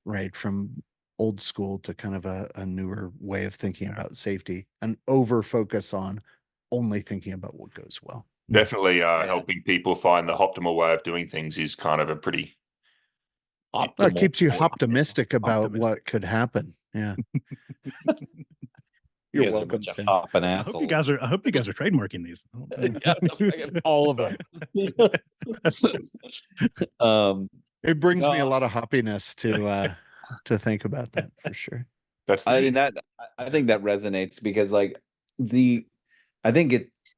right, from old school to kind of a newer way of thinking about safety, and over focus on only thinking about what goes well. Definitely helping people find the optimal way of doing things is kind of a pretty optimal. It keeps you optimistic about what could happen. Yeah. You're welcome, Sam. I hope you guys are trademarking these. All of them. It brings me a lot of happiness to think about that, for sure. I think that resonates, because like I think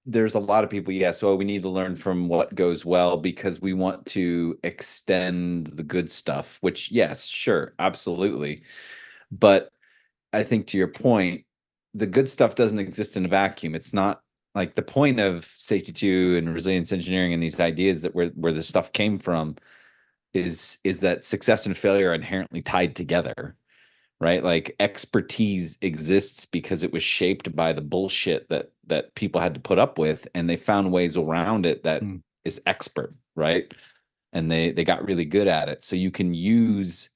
there's a lot of people, yes, well, we need to learn from what goes well because we want to extend the good stuff, which, yes, sure, absolutely. But I think to your point, the good stuff doesn't exist in a vacuum. It's not like the point of safety 2 and resilience engineering and these ideas that where this stuff came from is that success and failure are inherently tied together, right? Like expertise exists because it was shaped by the bullshit that people had to put up with, and they found ways around it that is expert, right? And they got really good at it. So you can use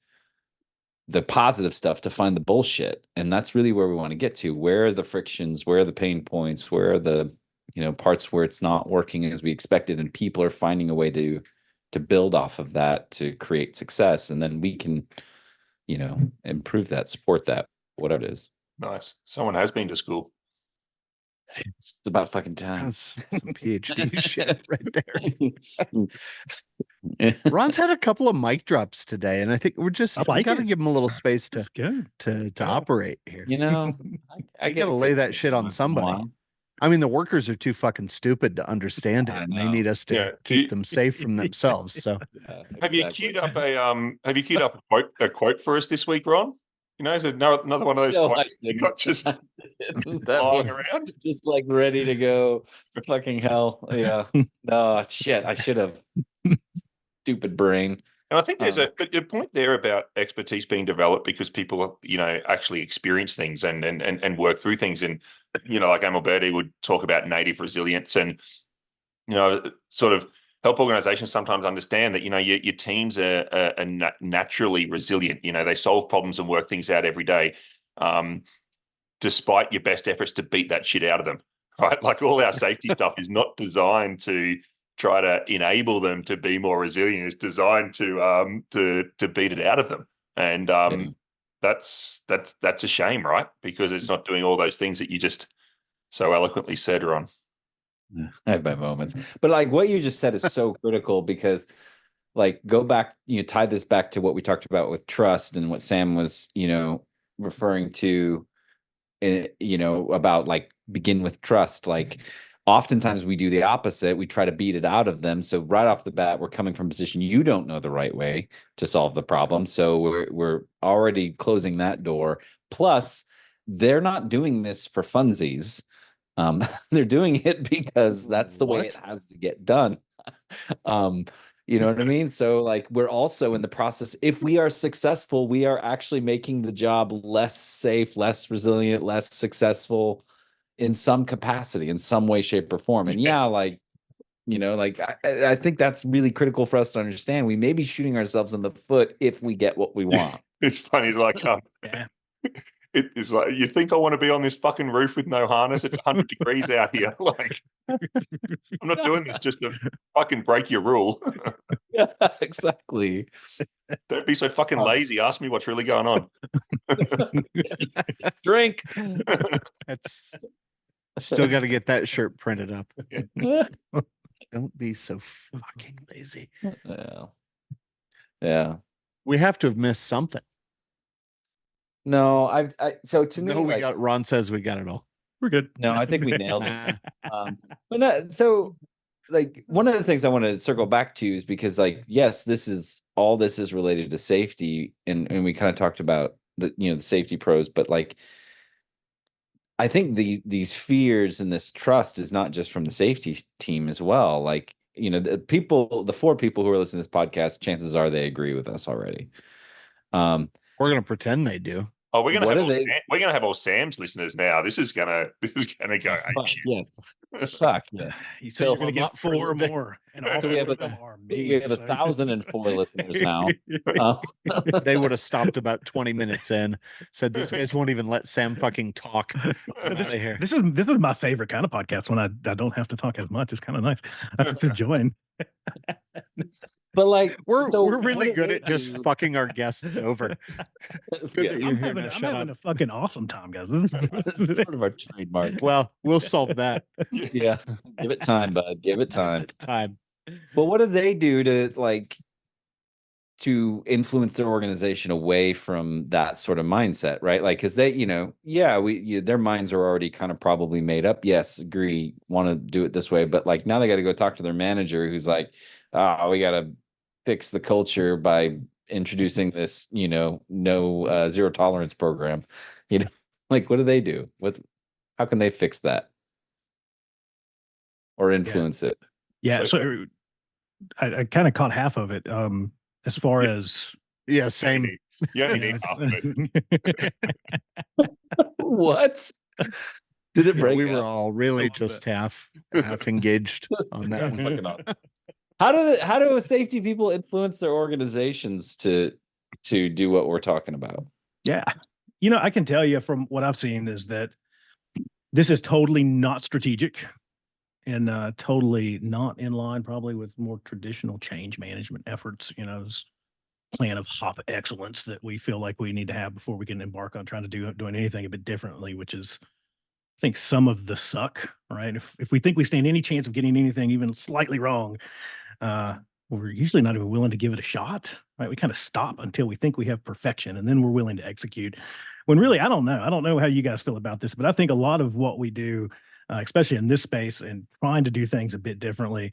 the positive stuff to find the bullshit, and that's really where we want to get to. Where are the frictions? Where are the pain points? Where are the parts where it's not working as we expected, and people are finding a way to build off of that to create success, and then we can improve that, support that, whatever it is. Nice. Someone has been to school. It's about fucking time. That's some PhD shit right there. Ron's had a couple of mic drops today, and I think we got to give him a little space to operate here. I got to lay that shit on somebody. I mean, the workers are too fucking stupid to understand it, and they need us to keep them safe from themselves. So, have you queued up a quote for us this week, Ron? Is it another one of those quotes you got just lying around, just like ready to go for fucking hell? Yeah. No shit. I should have. Stupid brain. And I think there's a point there about expertise being developed because people, actually experience things and work through things. And, like Amalberti would talk about native resilience and, sort of help organizations sometimes understand that, your teams are naturally resilient. They solve problems and work things out every day, despite your best efforts to beat that shit out of them, right? Like all our safety stuff is not designed to try to enable them to be more resilient. It's designed to beat it out of them, and that's a shame, right? Because it's not doing all those things that you just so eloquently said, Ron. I have my moments, but like what you just said is so critical because, like, go back, tie this back to what we talked about with trust and what Sam was, referring to, about like begin with trust, like. Oftentimes we do the opposite. We try to beat it out of them. So right off the bat, we're coming from a position you don't know the right way to solve the problem. So we're already closing that door. Plus, they're not doing this for funsies. They're doing it because that's the way it has to get done. You know what I mean? So like we're also in the process. If we are successful, we are actually making the job less safe, less resilient, less successful. In some capacity, in some way, shape, or form. And I think that's really critical for us to understand. We may be shooting ourselves in the foot if we get what we want. It's funny, like it's like, you think I want to be on this fucking roof with no harness? It's 100 degrees out here. Like, I'm not doing this just to fucking break your rule. Yeah, exactly. Don't be so fucking lazy. Ask me what's really going on. Drink. That's still got to get that shirt printed up. Don't be so fucking lazy. Yeah. We have to have missed something. No, so to me, we got Ron says we got it all. We're good. No, I think we nailed it. But no, so like one of the things I want to circle back to is because like, yes, this is related to safety. And we kind of talked about the safety pros, but like, I think these fears and this trust is not just from the safety team as well. Like, the 4 people who are listening to this podcast, chances are they agree with us already. We're going to pretend they do. Oh, we're gonna have all Sam's listeners now. This is gonna go. Yes. Fuck yeah. You said you're gonna get 4 more, and also we have 1,004 listeners now. They would have stopped about 20 minutes in. Said these guys won't even let Sam fucking talk. This is my favorite kind of podcast when I don't have to talk as much. It's kind of nice. I have to join. But like we're really good at just fucking our guests over. I'm having a fucking awesome time, guys. This is sort of our trademark. Well, we'll solve that. Yeah. Give it time, bud. Give it time. Time. But what do they do to like to influence their organization away from that sort of mindset, right? Like, because they, their minds are already kind of probably made up. Yes, agree, want to do it this way, but like now they got to go talk to their manager, who's like, we got to fix the culture by introducing this, no zero tolerance program. Like, what do they do? How can they fix that or influence it? Yeah, so I kind of caught half of it. As far as same. Yeah, you need half of it. What? Did it break? We were all really just half engaged on that one. Fucking awesome. How do safety people influence their organizations to do what we're talking about? Yeah. I can tell you from what I've seen is that this is totally not strategic and totally not in line probably with more traditional change management efforts, this plan of hop excellence that we feel like we need to have before we can embark on trying to doing anything a bit differently, which is, I think, some of the suck, right? If we think we stand any chance of getting anything even slightly wrong, we're usually not even willing to give it a shot, right? We kind of stop until we think we have perfection, and then we're willing to execute. When really, I don't know. I don't know how you guys feel about this, but I think a lot of what we do, especially in this space and trying to do things a bit differently,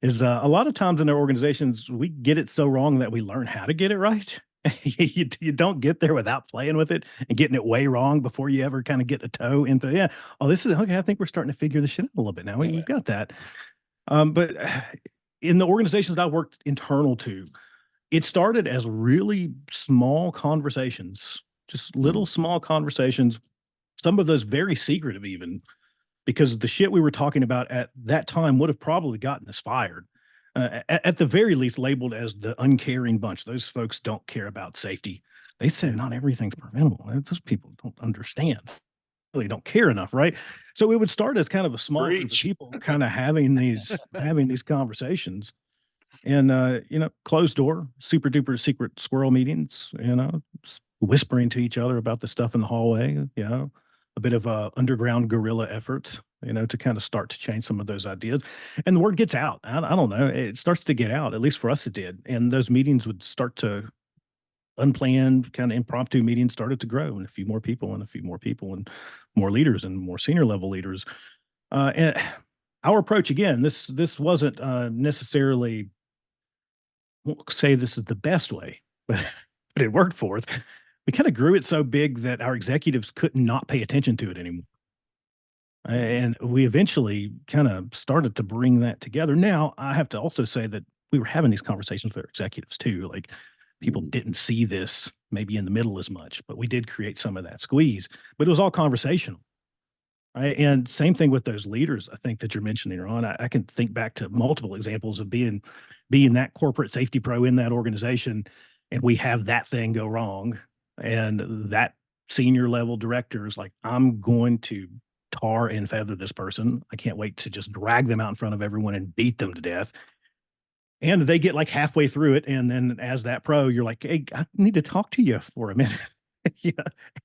is a lot of times in our organizations, we get it so wrong that we learn how to get it right. you don't get there without playing with it and getting it way wrong before you ever kind of get a toe into, this is okay. I think we're starting to figure this shit out a little bit now. We've got that. But in the organizations that I worked internal to, it started as really small conversations, just little small conversations, some of those very secretive even, because the shit we were talking about at that time would have probably gotten us fired. At the very least, labeled as the uncaring bunch. Those folks don't care about safety. They said not everything's preventable. Those people don't understand. Really don't care enough, right? So it would start as kind of a small group of people kind of having these conversations, and closed door, super duper secret squirrel meetings, whispering to each other about the stuff in the hallway, a bit of a underground guerrilla effort, to kind of start to change some of those ideas. And the word gets out. I don't know. It starts to get out, at least for us it did. And those meetings would start to unplanned kind of impromptu meetings started to grow, and a few more people and a few more people and more leaders and more senior level leaders. And our approach, again, this wasn't necessarily, I won't say this is the best way, but it worked for us. We kind of grew it so big that our executives could not pay attention to it anymore. And we eventually kind of started to bring that together. Now, I have to also say that we were having these conversations with our executives too. Like, people didn't see this maybe in the middle as much, but we did create some of that squeeze, but it was all conversational. Right. And same thing with those leaders, I think, that you're mentioning, Ron. I can think back to multiple examples of being that corporate safety pro in that organization, and we have that thing go wrong. And that senior level director is like, I'm going to tar and feather this person. I can't wait to just drag them out in front of everyone and beat them to death. And they get like halfway through it. And then as that pro, you're like, hey, I need to talk to you for a minute.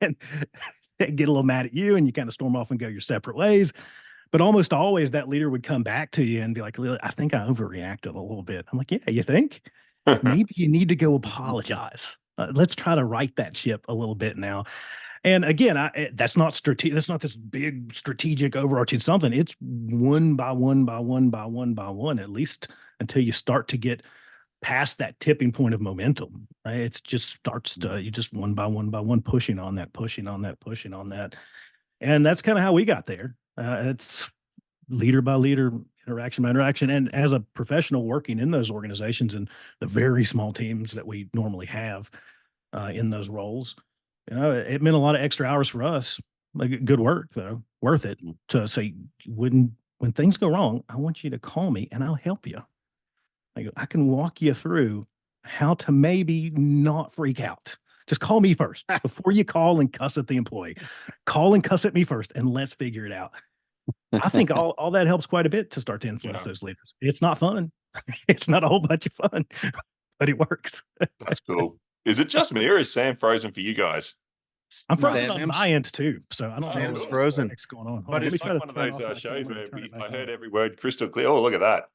And they get a little mad at you and you kind of storm off and go your separate ways. But almost always that leader would come back to you and be like, I think I overreacted a little bit. I'm like, yeah, you think? Maybe you need to go apologize. Let's try to right that ship a little bit now. And again, that's not strategic. That's not this big strategic overarching something. It's one by one by one by one by one, at least until you start to get past that tipping point of momentum. Right? It just starts to, you just one by one pushing on that, pushing on that, pushing on that. And that's kind of how we got there. It's leader by leader, interaction by interaction. And as a professional working in those organizations and the very small teams that we normally have in those roles, it meant a lot of extra hours for us. Like, good work though, worth it, to say, when things go wrong, I want you to call me and I'll help you. I can walk you through how to maybe not freak out. Just call me first before you call and cuss at the employee. Call and cuss at me first, and let's figure it out. I think all that helps quite a bit to start to influence those leaders. It's not fun. It's not a whole bunch of fun, but it works. That's cool. Is it just me, or is Sam frozen for you guys? I'm frozen on my end too, so I don't Sam's know frozen. what's going on. But it's like one of those shows where I heard every word crystal clear. Oh, look at that.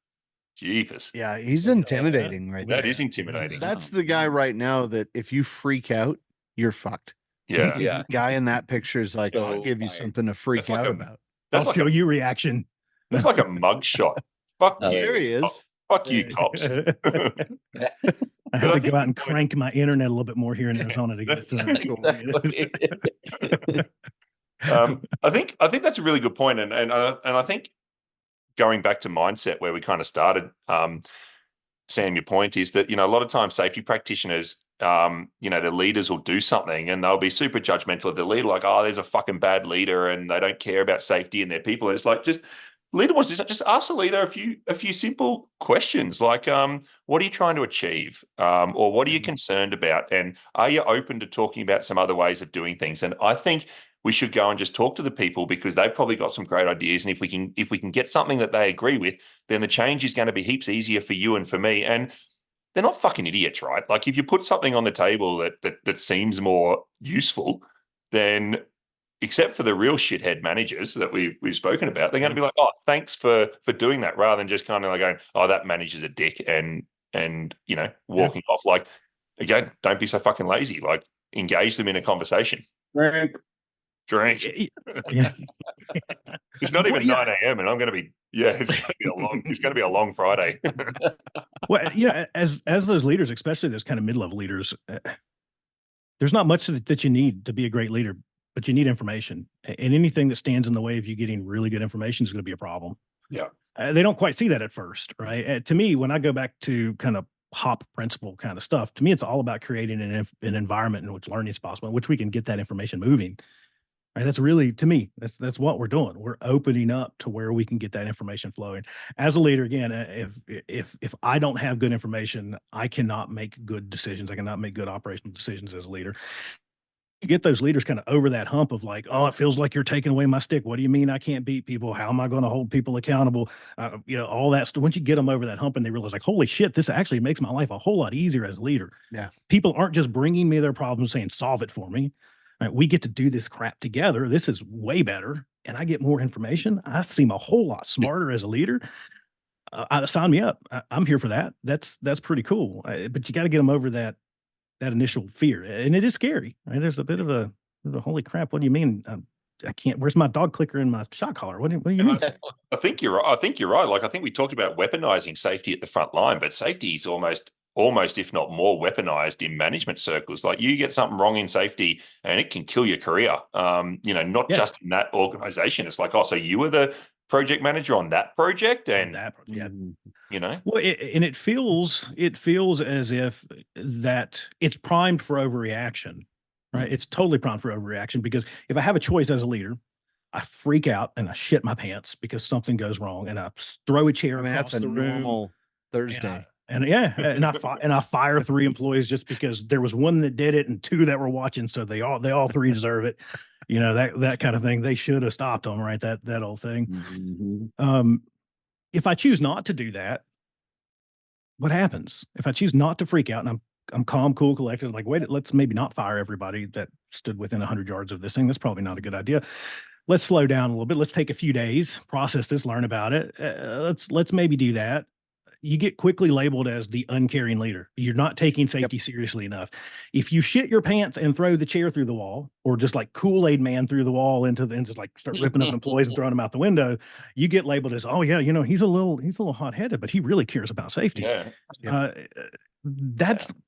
Jeepers. Yeah, he's intimidating right That there. is intimidating. That's the guy right now that if you freak out, you're fucked. Yeah. Yeah. Guy in that picture is like, I'll give you something to freak out about. That's I'll like show you reaction. That's like a mug shot. Fuck you. There he is. Fuck you, cops. I had to go out and crank my internet a little bit more here in Arizona to get Exactly. I think that's a really good point, and I think going back to mindset where we kind of started, Sam, your point is that, a lot of times safety practitioners, the leaders will do something and they'll be super judgmental of the leader, like, oh, there's a fucking bad leader and they don't care about safety and their people. And it's like, leader wants to just ask the leader a few simple questions like, what are you trying to achieve? Or what are you concerned about? And are you open to talking about some other ways of doing things? And I think we should go and just talk to the people because they've probably got some great ideas. And if we can get something that they agree with, then the change is going to be heaps easier for you and for me. And they're not fucking idiots, right? Like if you put something on the table that seems more useful, then except for the real shithead managers that we've spoken about, they're going to be like, oh, thanks for doing that, rather than just kind of like going, oh, that manager's a dick and walking off. Like, again, don't be so fucking lazy. Like, engage them in a conversation. Drink. Yeah. It's not even 9 a.m. and I'm going to be, it's going to be a long Friday. Well, as those leaders, especially those kind of mid-level leaders, there's not much that you need to be a great leader, but you need information. And anything that stands in the way of you getting really good information is going to be a problem. Yeah. They don't quite see that at first, right? To me, when I go back to kind of HOP principle kind of stuff, to me, it's all about creating an environment in which learning is possible, in which we can get that information moving. Right. That's really, to me, that's what we're doing. We're opening up to where we can get that information flowing. As a leader, again, if I don't have good information, I cannot make good decisions. I cannot make good operational decisions as a leader. You get those leaders kind of over that hump of like, oh, it feels like you're taking away my stick. What do you mean I can't beat people? How am I going to hold people accountable? All that stuff. Once you get them over that hump and they realize like, holy shit, this actually makes my life a whole lot easier as a leader. Yeah. People aren't just bringing me their problems saying, solve it for me. Right, we get to do this crap together. This is way better. And I get more information. I seem a whole lot smarter as a leader. Sign me up. I'm here for that. That's pretty cool. But you got to get them over that initial fear. And it is scary. Right? There's a bit of a holy crap. What do you mean? I can't, where's my dog clicker and my shot collar? What do you mean? I think you're right. Like, I think we talked about weaponizing safety at the front line, but safety is almost, if not more, weaponized in management circles. Like, you get something wrong in safety and it can kill your career. Not just in that organization. It's like, oh, so you were the project manager on that project, and Well, it feels as if that it's primed for overreaction, right? It's totally primed for overreaction, because if I have a choice as a leader, I freak out and I shit my pants because something goes wrong, and I throw a chair across that's the a room. normal Thursday. And I fire 3 employees just because there was one that did it and 2 that were watching, so they all 3 deserve it. That kind of thing. They should have stopped them, right? That old thing. Mm-hmm. If I choose not to do that, what happens? If I choose not to freak out and I'm calm, cool, collected, like, wait, let's maybe not fire everybody that stood within 100 yards of this thing. That's probably not a good idea. Let's slow down a little bit. Let's take a few days, process this, learn about it. Let's maybe do that. You get quickly labeled as the uncaring leader. You're not taking safety seriously enough. If you shit your pants and throw the chair through the wall, or just like Kool-Aid man through the wall and just like start ripping up employees and throwing them out the window, you get labeled as, oh yeah, he's a little hot-headed, but he really cares about safety.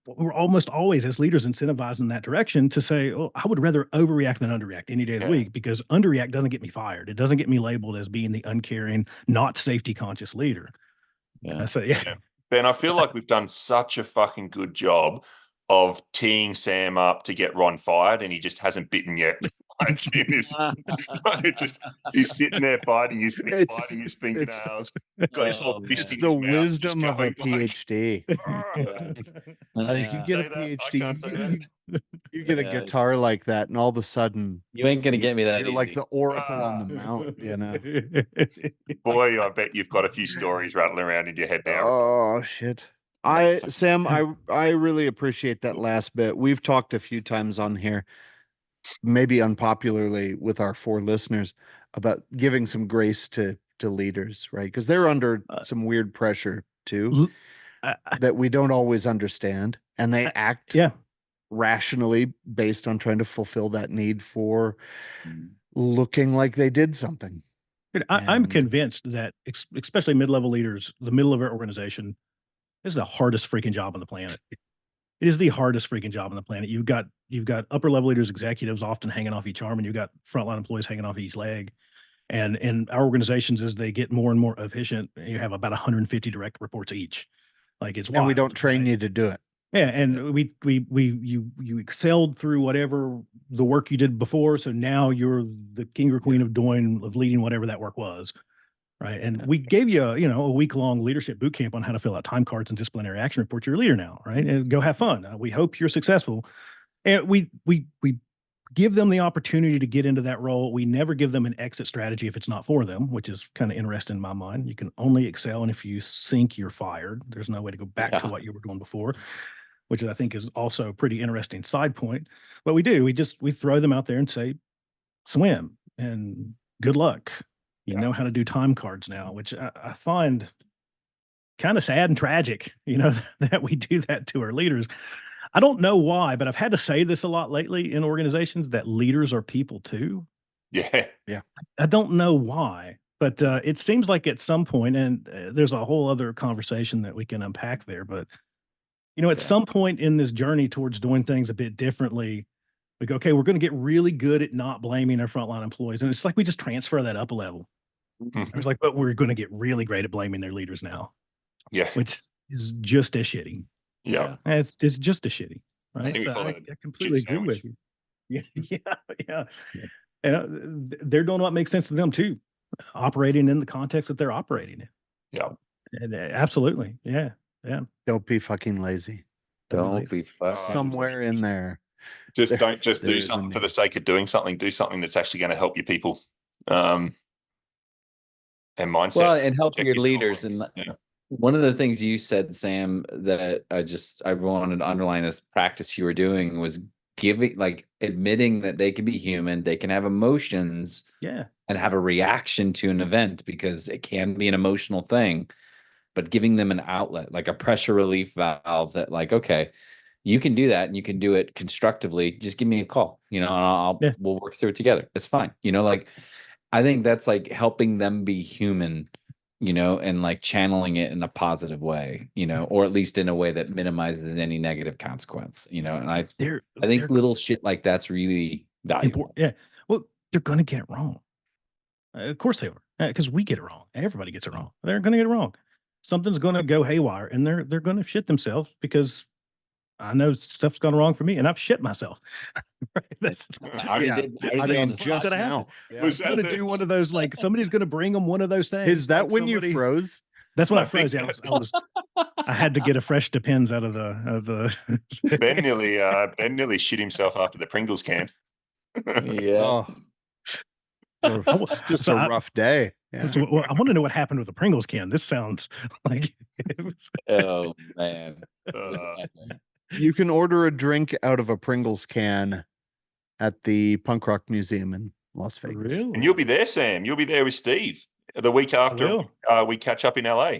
We're almost always, as leaders, incentivized in that direction to say, oh, I would rather overreact than underreact any day of the week, because underreact doesn't get me fired. It doesn't get me labeled as being the uncaring, not safety conscious leader. Ben, I feel like we've done such a fucking good job of teeing Sam up to get Ron fired, and he just hasn't bitten yet. He's sitting there biting his fingernails. It's the wisdom of a PhD. Like, you get a PhD, you get a guitar like that, and all of a sudden you ain't gonna get me that. You're like the oracle on the mount, Boy, I bet you've got a few stories rattling around in your head now. Oh shit. Sam, I really appreciate that last bit. We've talked a few times on here, maybe unpopularly with our 4 listeners, about giving some grace to leaders, right? Because they're under some weird pressure too, that we don't always understand, and they act rationally based on trying to fulfill that need for looking like they did something. I'm convinced that, especially mid-level leaders, the middle of our organization is the hardest freaking job on the planet. It is the hardest freaking job on the planet. You've got upper level leaders, executives often hanging off each arm, and you've got frontline employees hanging off each leg. And in our organizations, as they get more and more efficient, you have about 150 direct reports each. Like it's wild, and we don't train you to do it. Yeah, and you excelled through whatever the work you did before, so now you're the king or queen of leading whatever that work was, right? And we gave you a week-long leadership boot camp on how to fill out time cards and disciplinary action reports. You're a leader now, right? And go have fun. We hope you're successful, and we give them the opportunity to get into that role. We never give them an exit strategy if it's not for them, which is kind of interesting in my mind. You can only excel, and if you sink, you're fired. There's no way to go back to what you were doing before, which I think is also a pretty interesting side point. But we throw them out there and say, swim and good luck. You know how to do time cards now, which I find kind of sad and tragic, that we do that to our leaders. I don't know why, but I've had to say this a lot lately in organizations, that leaders are people too. Yeah. I don't know why, but it seems like at some point, and there's a whole other conversation that we can unpack there, but at some point in this journey towards doing things a bit differently, we go, okay, we're going to get really good at not blaming our frontline employees. And it's like we just transfer that up a level. I was like, but we're going to get really great at blaming their leaders now. Yeah. Which is just as shitty. Yeah. It's just as shitty. Right. So I completely agree with you. Yeah. And they're doing what makes sense to them too, operating in the context that they're operating in. Yeah. And, absolutely. Yeah. Don't be fucking lazy. Don't be fucking somewhere in there. Don't do something for the sake of doing something. Do something that's actually going to help your people. And mindset. Well, and help your leaders. And one of the things you said, Sam, that I wanted to underline as practice you were doing was admitting that they can be human, they can have emotions, and have a reaction to an event, because it can be an emotional thing, but giving them an outlet, like a pressure relief valve that okay, you can do that and you can do it constructively. Just give me a call, and we'll work through it together. It's fine. I think that's helping them be human, and channeling it in a positive way, or at least in a way that minimizes any negative consequence, and I think little shit like that's really valuable. Yeah. Well, they're going to get it wrong. Of course they are, because we get it wrong. Everybody gets it wrong. They're going to get it wrong. Something's going to go haywire, and they're going to shit themselves, because I know stuff's gone wrong for me, and I've shit myself. I mean, just now. I'm going to do one of those, somebody's going to bring them one of those things. Is that when you froze? That's when I froze. Yeah, I had to get a fresh Depends out of the. Ben nearly shit himself after the Pringles can. Yes. Just a rough day. Yeah. Well, I want to know what happened with the Pringles can. This sounds like. Oh man. You can order a drink out of a Pringles can at the Punk Rock Museum in Las Vegas. Really? And you'll be there, Sam. You'll be there with Steve the week after we catch up in LA.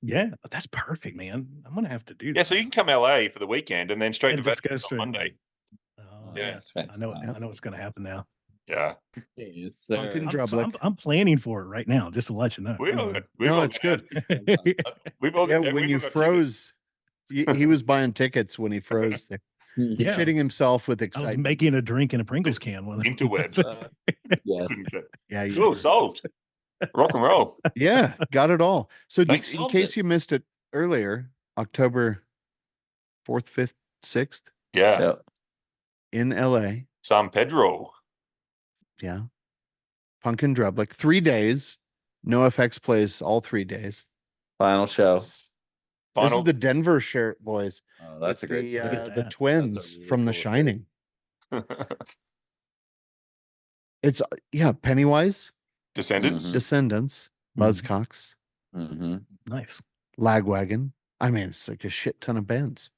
Yeah, that's perfect, man. I'm going to have to do that. Yeah, so you can come LA for the weekend and then straight to Vegas on Monday. Oh, yeah. I know what's going to happen now. Yeah. Yes, sir. I'm planning for it right now, just to let you know. It's good. When you froze, he was buying tickets when he froze there. Shitting himself with excitement. I was making a drink in a Pringles can. Interweb. Yes. Yeah. Cool. Solved. Rock and roll. Yeah. Got it all. So just in case you missed it earlier, October 4th, 5th, 6th. Yeah. In LA. San Pedro. Yeah. Punk and Drublic. 3 days. NOFX plays all 3 days. Final show. This is the Denver shirt, boys. Oh, that's a great the twins really from The Shining. It's Pennywise, Descendants, Buzzcocks, nice, Lagwagon. I mean, it's like a shit ton of bands.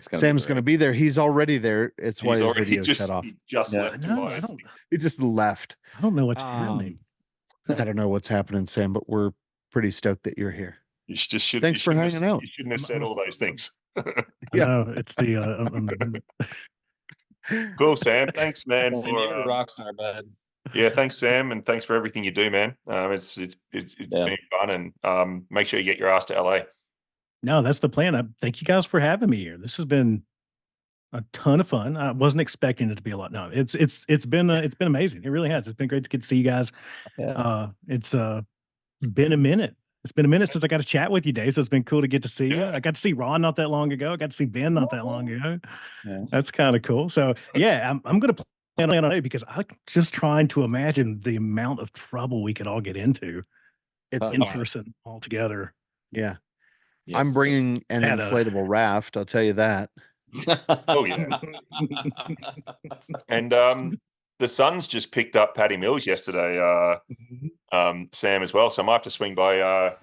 Sam's going to be there. He's already there. It's why his video shut off. He just left. He just left. I don't know what's happening. I don't know what's happening, Sam, but we're pretty stoked that you're here. You just should. Thanks you for shouldn't hanging have, out. You shouldn't have said all those things. Yeah. No, it's the Cool, Sam. Thanks, man, You're a for rock star, bud. yeah. Thanks, Sam, and thanks for everything you do, man. It's been fun, and make sure you get your ass to LA. No, that's the plan. Thank you guys for having me here. This has been a ton of fun. I wasn't expecting it to be a lot. No, it's been amazing. It really has. It's been great to get to see you guys. Yeah. It's been a minute. It's been a minute since I got to chat with you, Dave. So it's been cool to get to see you. I got to see Ron not that long ago. I got to see Ben not that long ago. Yes. That's kind of cool. So yeah, I'm gonna plan on it because I'm just trying to imagine the amount of trouble we could all get into. It's in person all together. Yeah. Yes. I'm bringing an inflatable raft. I'll tell you that. Oh yeah. And the Suns just picked up Patty Mills yesterday, Sam, as well. So I might have to swing by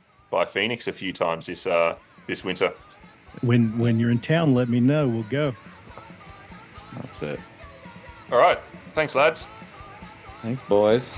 Phoenix a few times this winter. When you're in town, let me know. We'll go. That's it. All right. Thanks, lads. Thanks, boys.